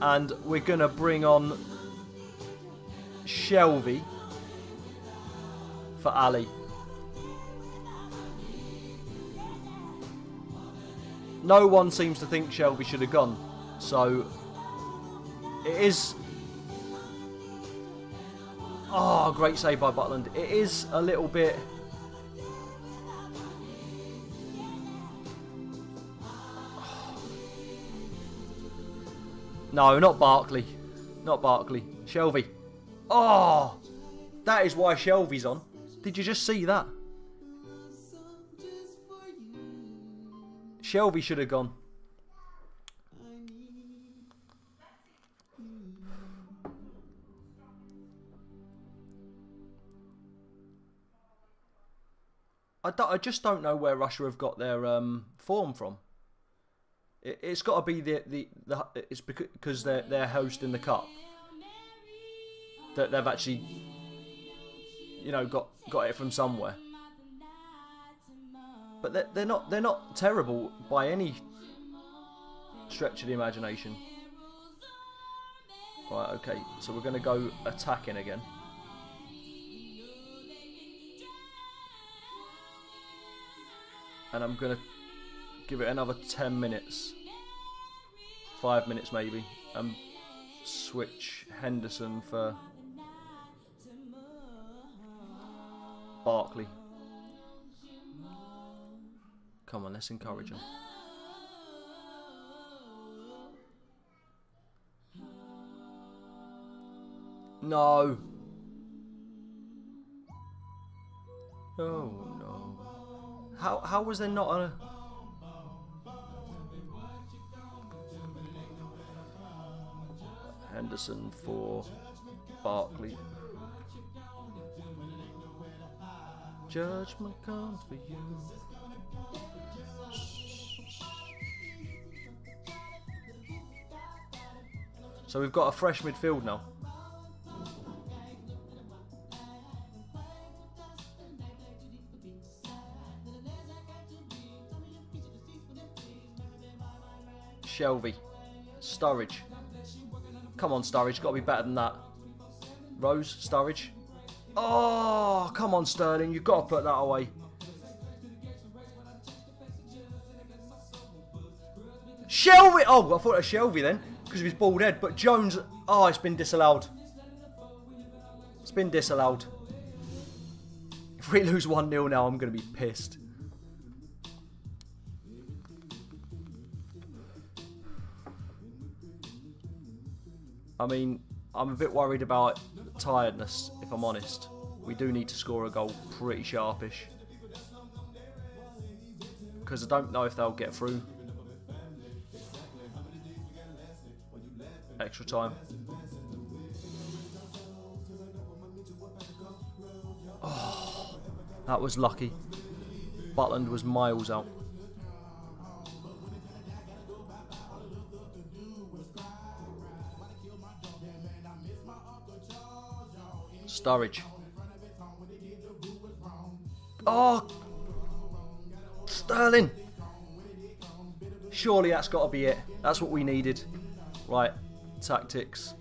And we're going to bring on Shelvey for Ali. No one seems to think Shelvey should have gone. So it is... Oh, great save by Butland. It is a little bit... No, not Barkley. Not Barkley. Shelvey. Oh! That is why Shelvey's on. Did you just see that? Shelvey should have gone. I just don't know where Russia have got their form from. It's got to be it's because they're hosting the cup that they've actually, you know, got it from somewhere. But they're not terrible by any stretch of the imagination. Right, okay, so we're going to go attacking again. And I'm going to give it another 10 minutes. 5 minutes maybe. And switch Henderson for Barkley. Come on, let's encourage him. No. Oh no. How was there not a... Henderson for Barkley. Judgment comes for you. So we've got a fresh midfield now. Shelvey. Sturridge. Come on, Sturridge. Got to be better than that. Rose. Sturridge. Oh, come on, Sterling. You've got to put that away. Shelvey. Oh, I thought it was Shelvey then because of his bald head. But Jones. Oh, it's been disallowed. It's been disallowed. If we lose 1-0 now, I'm going to be pissed. I mean, I'm a bit worried about tiredness, if I'm honest. We do need to score a goal pretty sharpish. Because I don't know if they'll get through. Extra time. Oh, that was lucky. Butland was miles out. Sturridge. Oh, Sterling. Surely that's got to be it. That's what we needed. Right, tactics.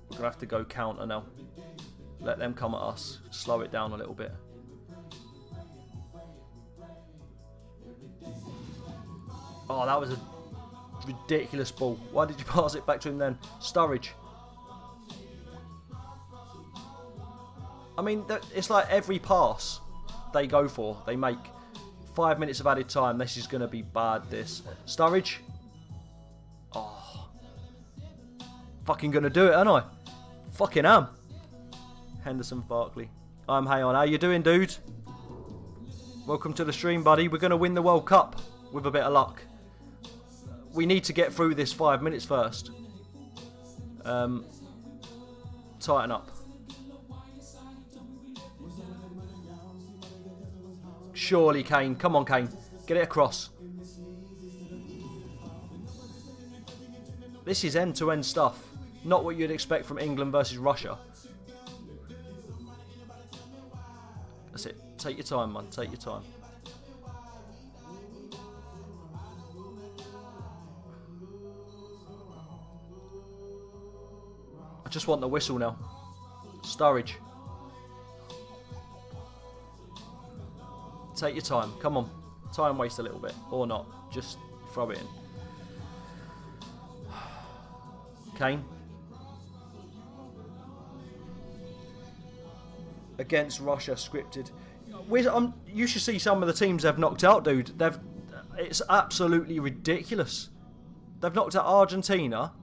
We're going to have to go counter now. Let them come at us. Slow it down a little bit. Oh, that was a ridiculous ball. Why did you pass it back to him then? Sturridge. I mean, it's like every pass they go for, they make. 5 minutes of added time. This is going to be bad, this. Sturridge. Oh. Fucking going to do it, aren't I? Fucking am. Henderson Barkley. I'm Hayon. How you doing, dude? Welcome to the stream, buddy. We're going to win the World Cup with a bit of luck. We need to get through this 5 minutes first. Tighten up. Surely, Kane. Come on, Kane. Get it across. This is end-to-end stuff. Not what you'd expect from England versus Russia. That's it. Take your time, man. Take your time. I just want the whistle now. Sturridge. Take your time. Come on. Time waste a little bit. Or not. Just throw it in. Kane. Against Russia, scripted. You should see some of the teams they've knocked out, dude. It's absolutely ridiculous. They've knocked out Argentina.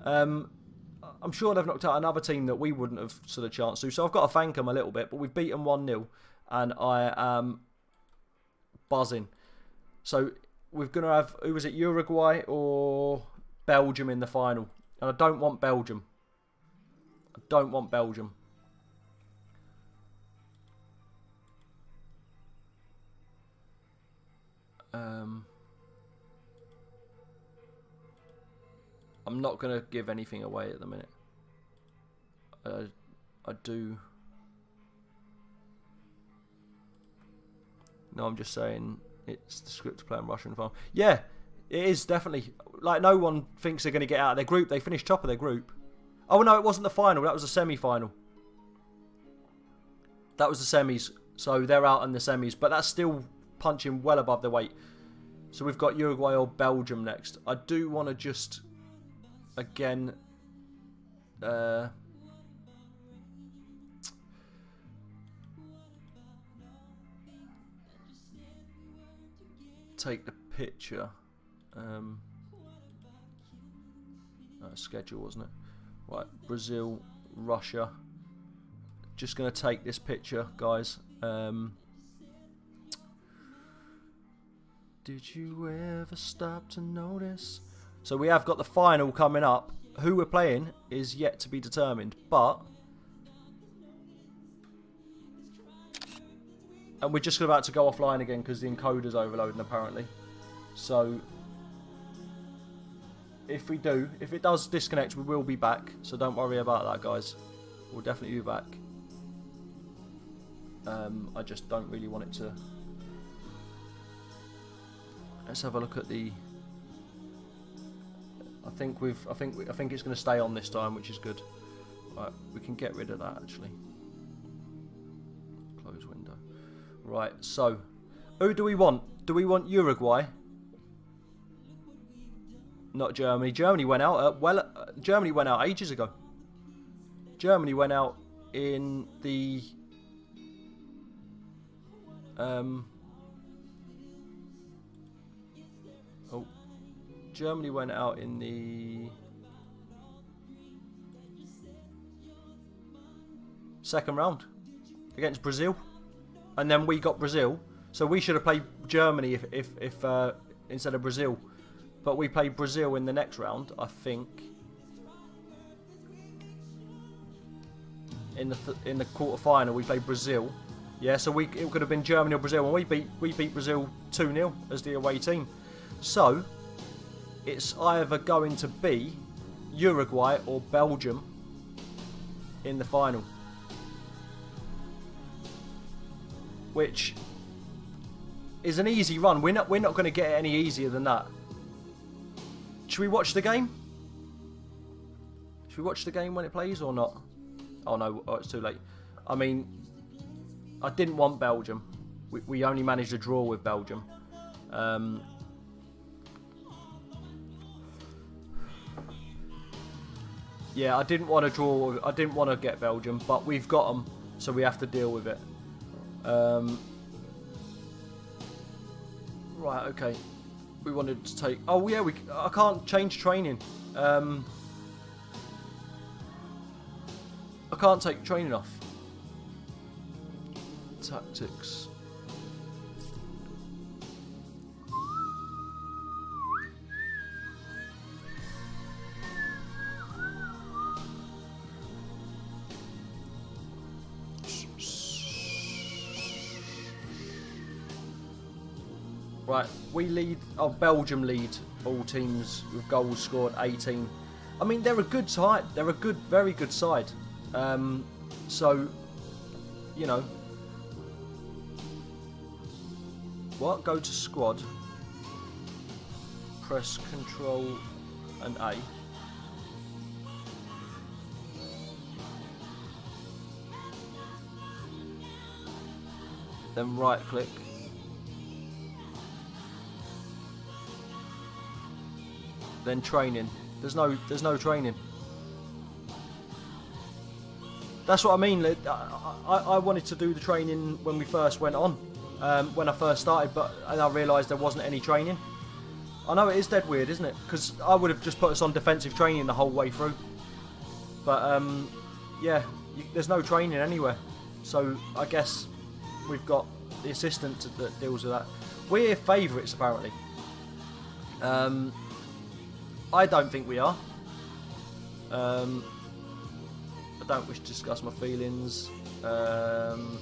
I'm sure they've knocked out another team that we wouldn't have stood a chance to. So I've got to thank them a little bit. But we've beaten 1-0. And I am buzzing. So we're going to have, who was it, Uruguay or Belgium in the final. And I don't want Belgium. I don't want Belgium. I'm not going to give anything away at the minute. I do... No, I'm just saying it's the script to play in Russia in the final. Yeah, it is definitely. Like, no one thinks they're going to get out of their group. They finished top of their group. Oh, no, it wasn't the final. That was the semi-final. That was the semis. So they're out in the semis. But that's still punching well above their weight. So we've got Uruguay or Belgium next. I do want to just, again... take the picture. Schedule, wasn't it? Right, Brazil, Russia. Just going to take this picture, guys. Did you ever stop to notice? So we have got the final coming up. Who we're playing is yet to be determined, but... And we're just about to go offline again because the encoder's overloading apparently. So, if it does disconnect, we will be back. So don't worry about that, guys. We'll definitely be back. I just don't really want it to. Let's have a look at the. I think it's going to stay on this time, which is good. Right, we can get rid of that actually. Close window. Right, so who do we want? Do we want Uruguay? Not Germany. Germany went out. Germany went out ages ago. Germany went out in the Oh, Germany went out in the second round against Brazil, and then we got Brazil. So we should have played Germany if instead of Brazil, but we played Brazil in the next round, I think. In the quarter final, we played Brazil. Yeah, so it could have been Germany or Brazil, and we beat Brazil 2-0 as the away team. So it's either going to be Uruguay or Belgium in the final, which is an easy run. We're not going to get it any easier than that. Should we watch the game? Should we watch the game when it plays or not? Oh no, it's too late. I mean, I didn't want Belgium. We only managed to draw with Belgium. Yeah, I didn't want to draw. I didn't want to get Belgium, but we've got them, so we have to deal with it. Right, okay. We wanted to take... Oh yeah, I can't change training. I can't take training off. Tactics. Right, we lead. Oh, Belgium lead all teams with goals scored 18. I mean, they're a good side. They're a very good side. So, you know, what? Go to squad. Press Control and A. Then right click. Then training. There's no training. That's what I mean. I wanted to do the training when we first went on, when I first started, and I realised there wasn't any training. I know it is dead weird, isn't it? Because I would have just put us on defensive training the whole way through. But yeah, there's no training anywhere. So I guess we've got the assistant that deals with that. We're favourites apparently. I don't think we are. I don't wish to discuss my feelings. I'm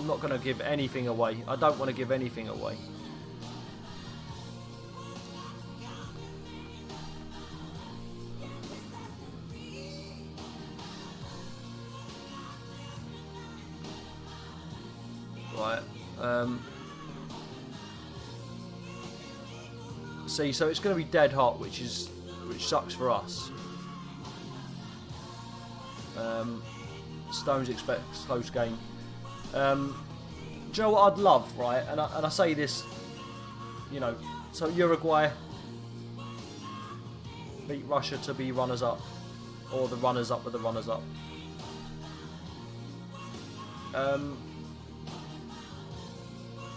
not going to give anything away. I don't want to give anything away. Right. See, so it's going to be dead hot, which sucks for us. Stones expects close game. Do you know what I'd love, right? And I say this, you know, so Uruguay beat Russia to be runners-up, or the runners-up with the runners-up.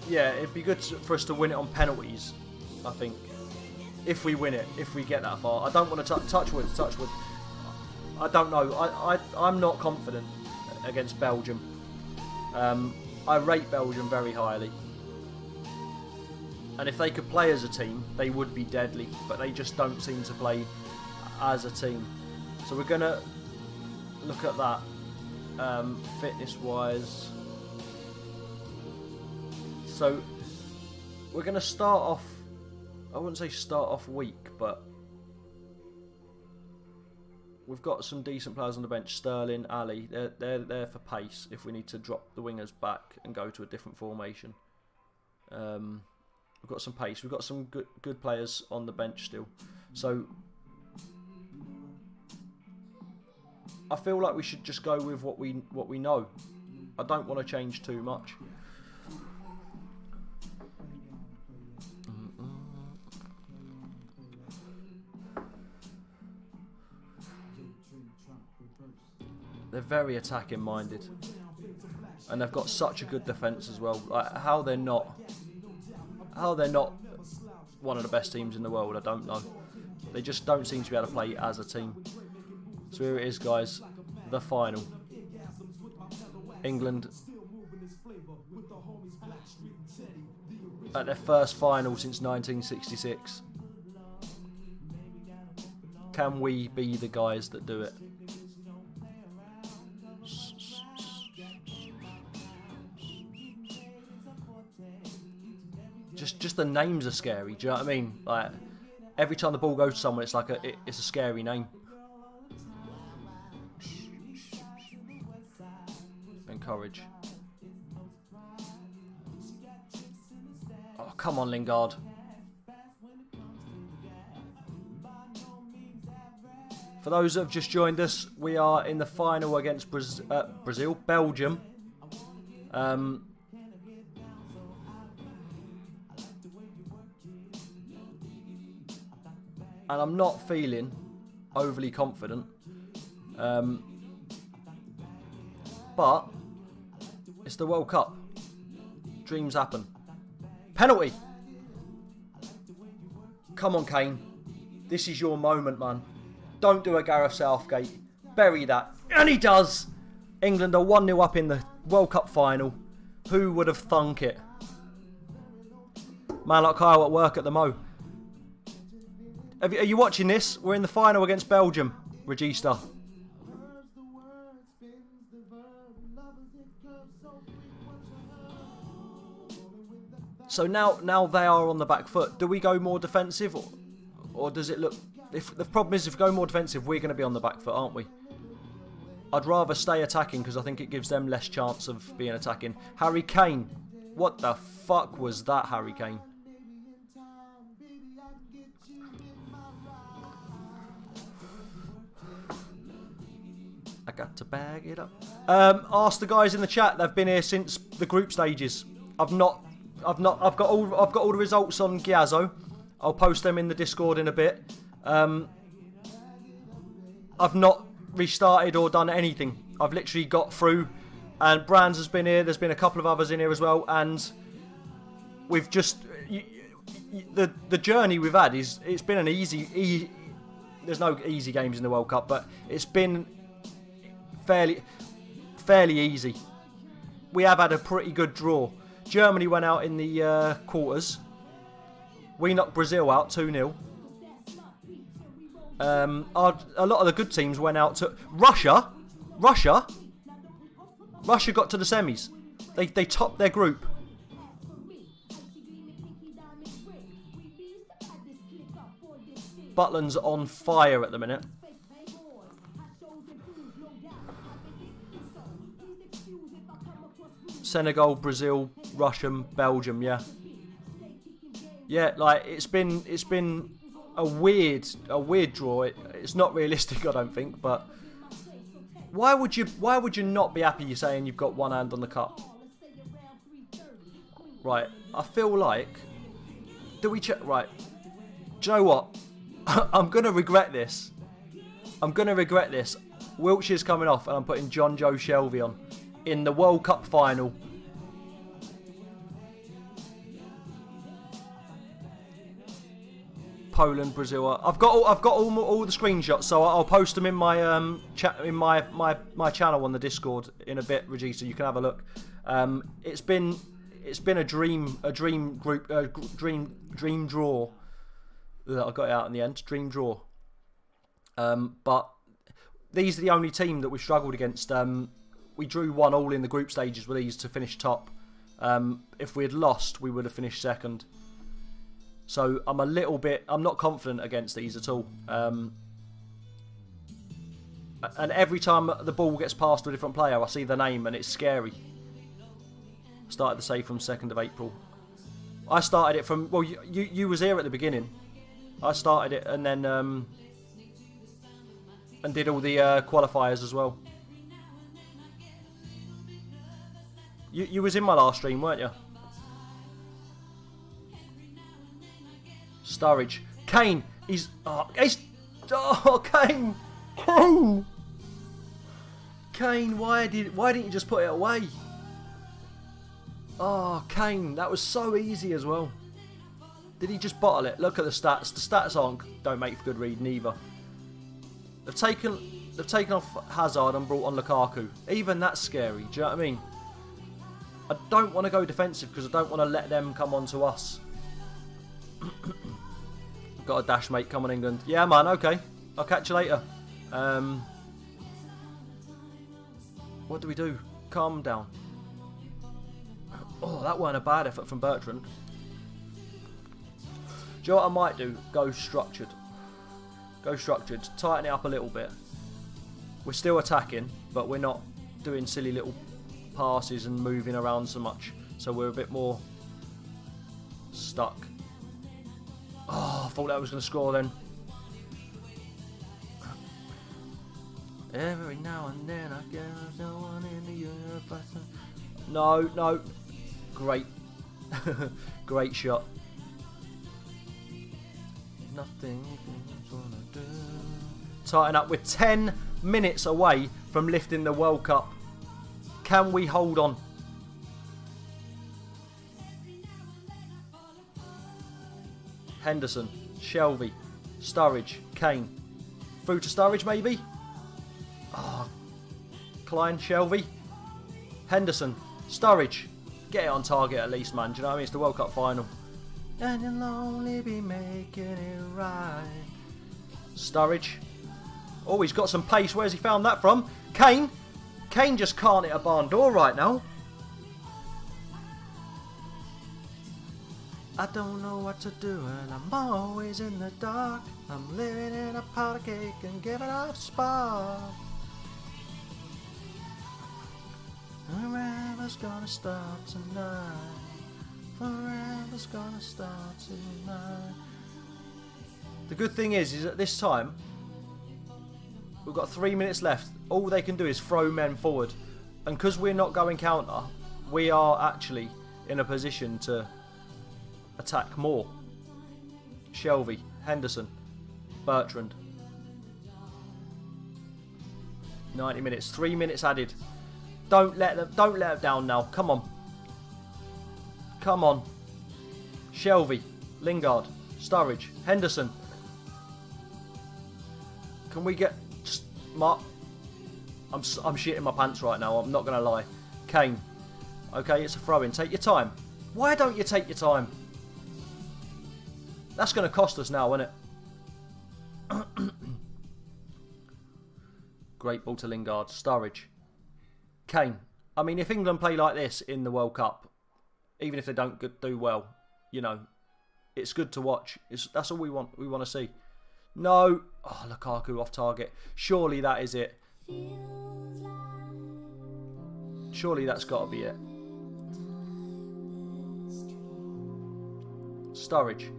Yeah, it'd be good for us to win it on penalties, I think. If we win it, if we get that far. I don't want to touch wood. I don't know. I'm not confident against Belgium. I rate Belgium very highly. And if they could play as a team, they would be deadly. But they just don't seem to play as a team. So we're going to look at that. Fitness-wise. So we're going to start off... I wouldn't say start off weak, but we've got some decent players on the bench. Sterling, Ali, they're there for pace if we need to drop the wingers back and go to a different formation. We've got some pace. We've got some good players on the bench still. So I feel like we should just go with what we know. I don't want to change too much. They're very attacking minded. And they've got such a good defence as well. Like, how they're not one of the best teams in the world, I don't know. They just don't seem to be able to play as a team. So here it is, guys. The final. England at their first final since 1966. Can we be the guys that do it? Just the names are scary. Do you know what I mean? Like, every time the ball goes to someone, it's like it's a scary name. Encourage. Oh, come on, Lingard. For those that have just joined us, we are in the final against Belgium. And I'm not feeling overly confident. But it's the World Cup. Dreams happen. Penalty! Come on, Kane. This is your moment, man. Don't do a Gareth Southgate. Bury that. And he does! England are 1-0 up in the World Cup final. Who would have thunk it? Man like Kyle at work at the Mo. Are you watching this? We're in the final against Belgium, Regista. So now they are on the back foot. Do we go more defensive, or does it look? If the problem is, if we go more defensive, we're going to be on the back foot, aren't we? I'd rather stay attacking because I think it gives them less chance of being attacking. Harry Kane, what the fuck was that, Harry Kane? I got to bag it up. Ask the guys in the chat. They've been here since the group stages. I've got all the results on Giazzo. I'll post them in the Discord in a bit. I've not restarted or done anything. I've literally got through, and Brands has been here. There's been a couple of others in here as well, and we've just the journey we've had it's been an easy. There's no easy games in the World Cup, but it's been fairly easy. We have had a pretty good draw. Germany went out in the quarters. We knocked Brazil out 2-0. A lot of the good teams went out to Russia. Russia got to the semis. They topped their group. Butland's on fire at the minute. Senegal, Brazil, Russia, Belgium, yeah. Yeah, like it's been a weird draw. It's not realistic, I don't think, but why would you not be happy you're saying you've got one hand on the cup? Right, I feel like right. Do you know what? I'm gonna regret this. Wiltshire's coming off and I'm putting Jonjo Shelvey on in the World Cup final. Poland, Brazil. I've got all the screenshots, so I'll post them in my my channel on the Discord in a bit, Regis, so you can have a look. It's been a dream group, dream draw. I got it out in the end. Dream draw. But these are the only team that we've struggled against. We drew 1-1 in the group stages with these to finish top. If we had lost, we would have finished second. So I'm not confident against these at all. And every time the ball gets passed to a different player, I see the name and it's scary. Started the save from 2nd of April. I started it from, well, you was here at the beginning. I started it and then and did all the qualifiers as well. You was in my last stream, weren't you? Sturridge. Kane. Kane. Kane, why didn't you just put it away? Oh, Kane, that was so easy as well. Did he just bottle it? Look at the stats. The stats don't make for good reading either. They've taken off Hazard and brought on Lukaku. Even that's scary. Do you know what I mean? I don't want to go defensive because I don't want to let them come on to us. Got a dash, mate. Come on, England. Yeah, man. Okay. I'll catch you later. What do we do? Calm down. Oh, that weren't a bad effort from Bertrand. Do you know what I might do? Go structured. Go structured. Tighten it up a little bit. We're still attacking, but we're not doing silly little passes and moving around so much. So we're a bit more stuck. Oh, I thought that was going to score then. Every now and then I get no one in the universe. No. Great. Great shot. Nothing gonna do. Tighten up. We're 10 minutes away from lifting the World Cup. Can we hold on? Henderson, Shelvey, Sturridge, Kane. Through to Sturridge maybe? Oh, Klein, Shelvey, Henderson, Sturridge. Get it on target at least, man. Do you know what I mean? It's the World Cup final. And you'll only be making it right. Sturridge. Oh, he's got some pace. Where's he found that from? Kane. Kane just can't hit a barn door right now. I don't know what to do and I'm always in the dark. I'm living in a powder cake and giving off spark. Forever's gonna start tonight. Forever's gonna start tonight. The good thing is at this time, we've got 3 minutes left. All they can do is throw men forward. And because we're not going counter, we are actually in a position to attack more. Shelvey, Henderson, Bertrand. 90 minutes, 3 minutes added. Don't let them down now. Come on. Come on. Shelvey, Lingard, Sturridge, Henderson. Can we get Mark? I'm shitting my pants right now. I'm not gonna lie. Kane. Okay, it's a throw-in. Take your time. Why don't you take your time? That's gonna cost us now, isn't it? Great ball to Lingard, Sturridge. Kane. I mean, if England play like this in the World Cup, even if they don't do well, you know, it's good to watch. That's all we want. We want to see. No. Oh, Lukaku off target. Surely that is it. Surely that's got to be it. Sturridge.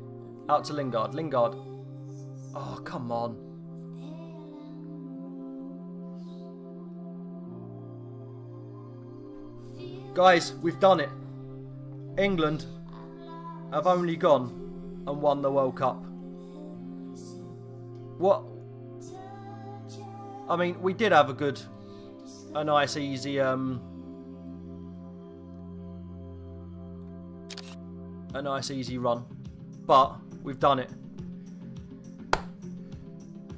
Out to Lingard. Lingard. Oh, come on. Guys, we've done it. England have only gone and won the World Cup. What? I mean, we did have a nice, easy, a nice, easy run. But we've done it.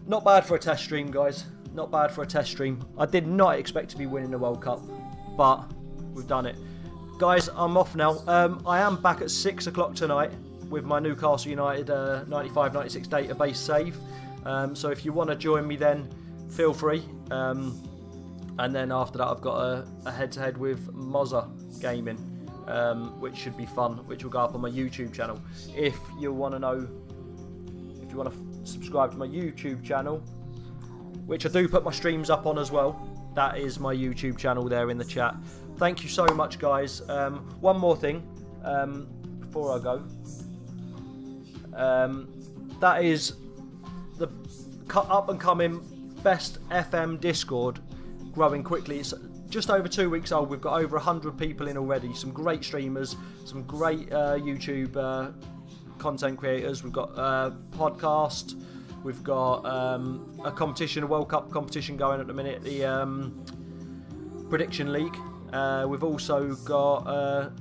Not bad for a test stream, guys. Not bad for a test stream. I did not expect to be winning the World Cup, but we've done it. Guys, I'm off now. I am back at 6 o'clock tonight with my Newcastle United 95-96 database save. So if you want to join me then, feel free. And then after that I've got a head-to-head with Mozza Gaming, which should be fun, which will go up on my YouTube channel. If you want to subscribe to my YouTube channel, which I do put my streams up on as well, that is my YouTube channel there in the chat. Thank you so much, guys. One more thing before I go. That is the up and coming Best FM Discord, growing quickly. It's just over 2 weeks old. We've got over 100 people in already. Some great streamers, some great YouTube content creators. We've got a podcast. We've got a competition, a World Cup competition going at the minute. Prediction League. We've also got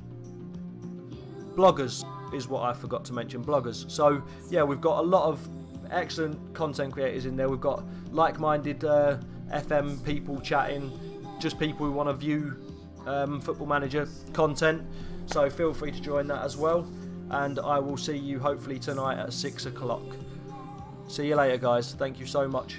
bloggers, is what I forgot to mention, bloggers. So yeah, we've got a lot of excellent content creators in there. We've got like-minded FM people chatting, just people who want to view Football Manager content. So feel free to join that as well. And I will see you hopefully tonight at 6 o'clock. See you later, guys. Thank you so much.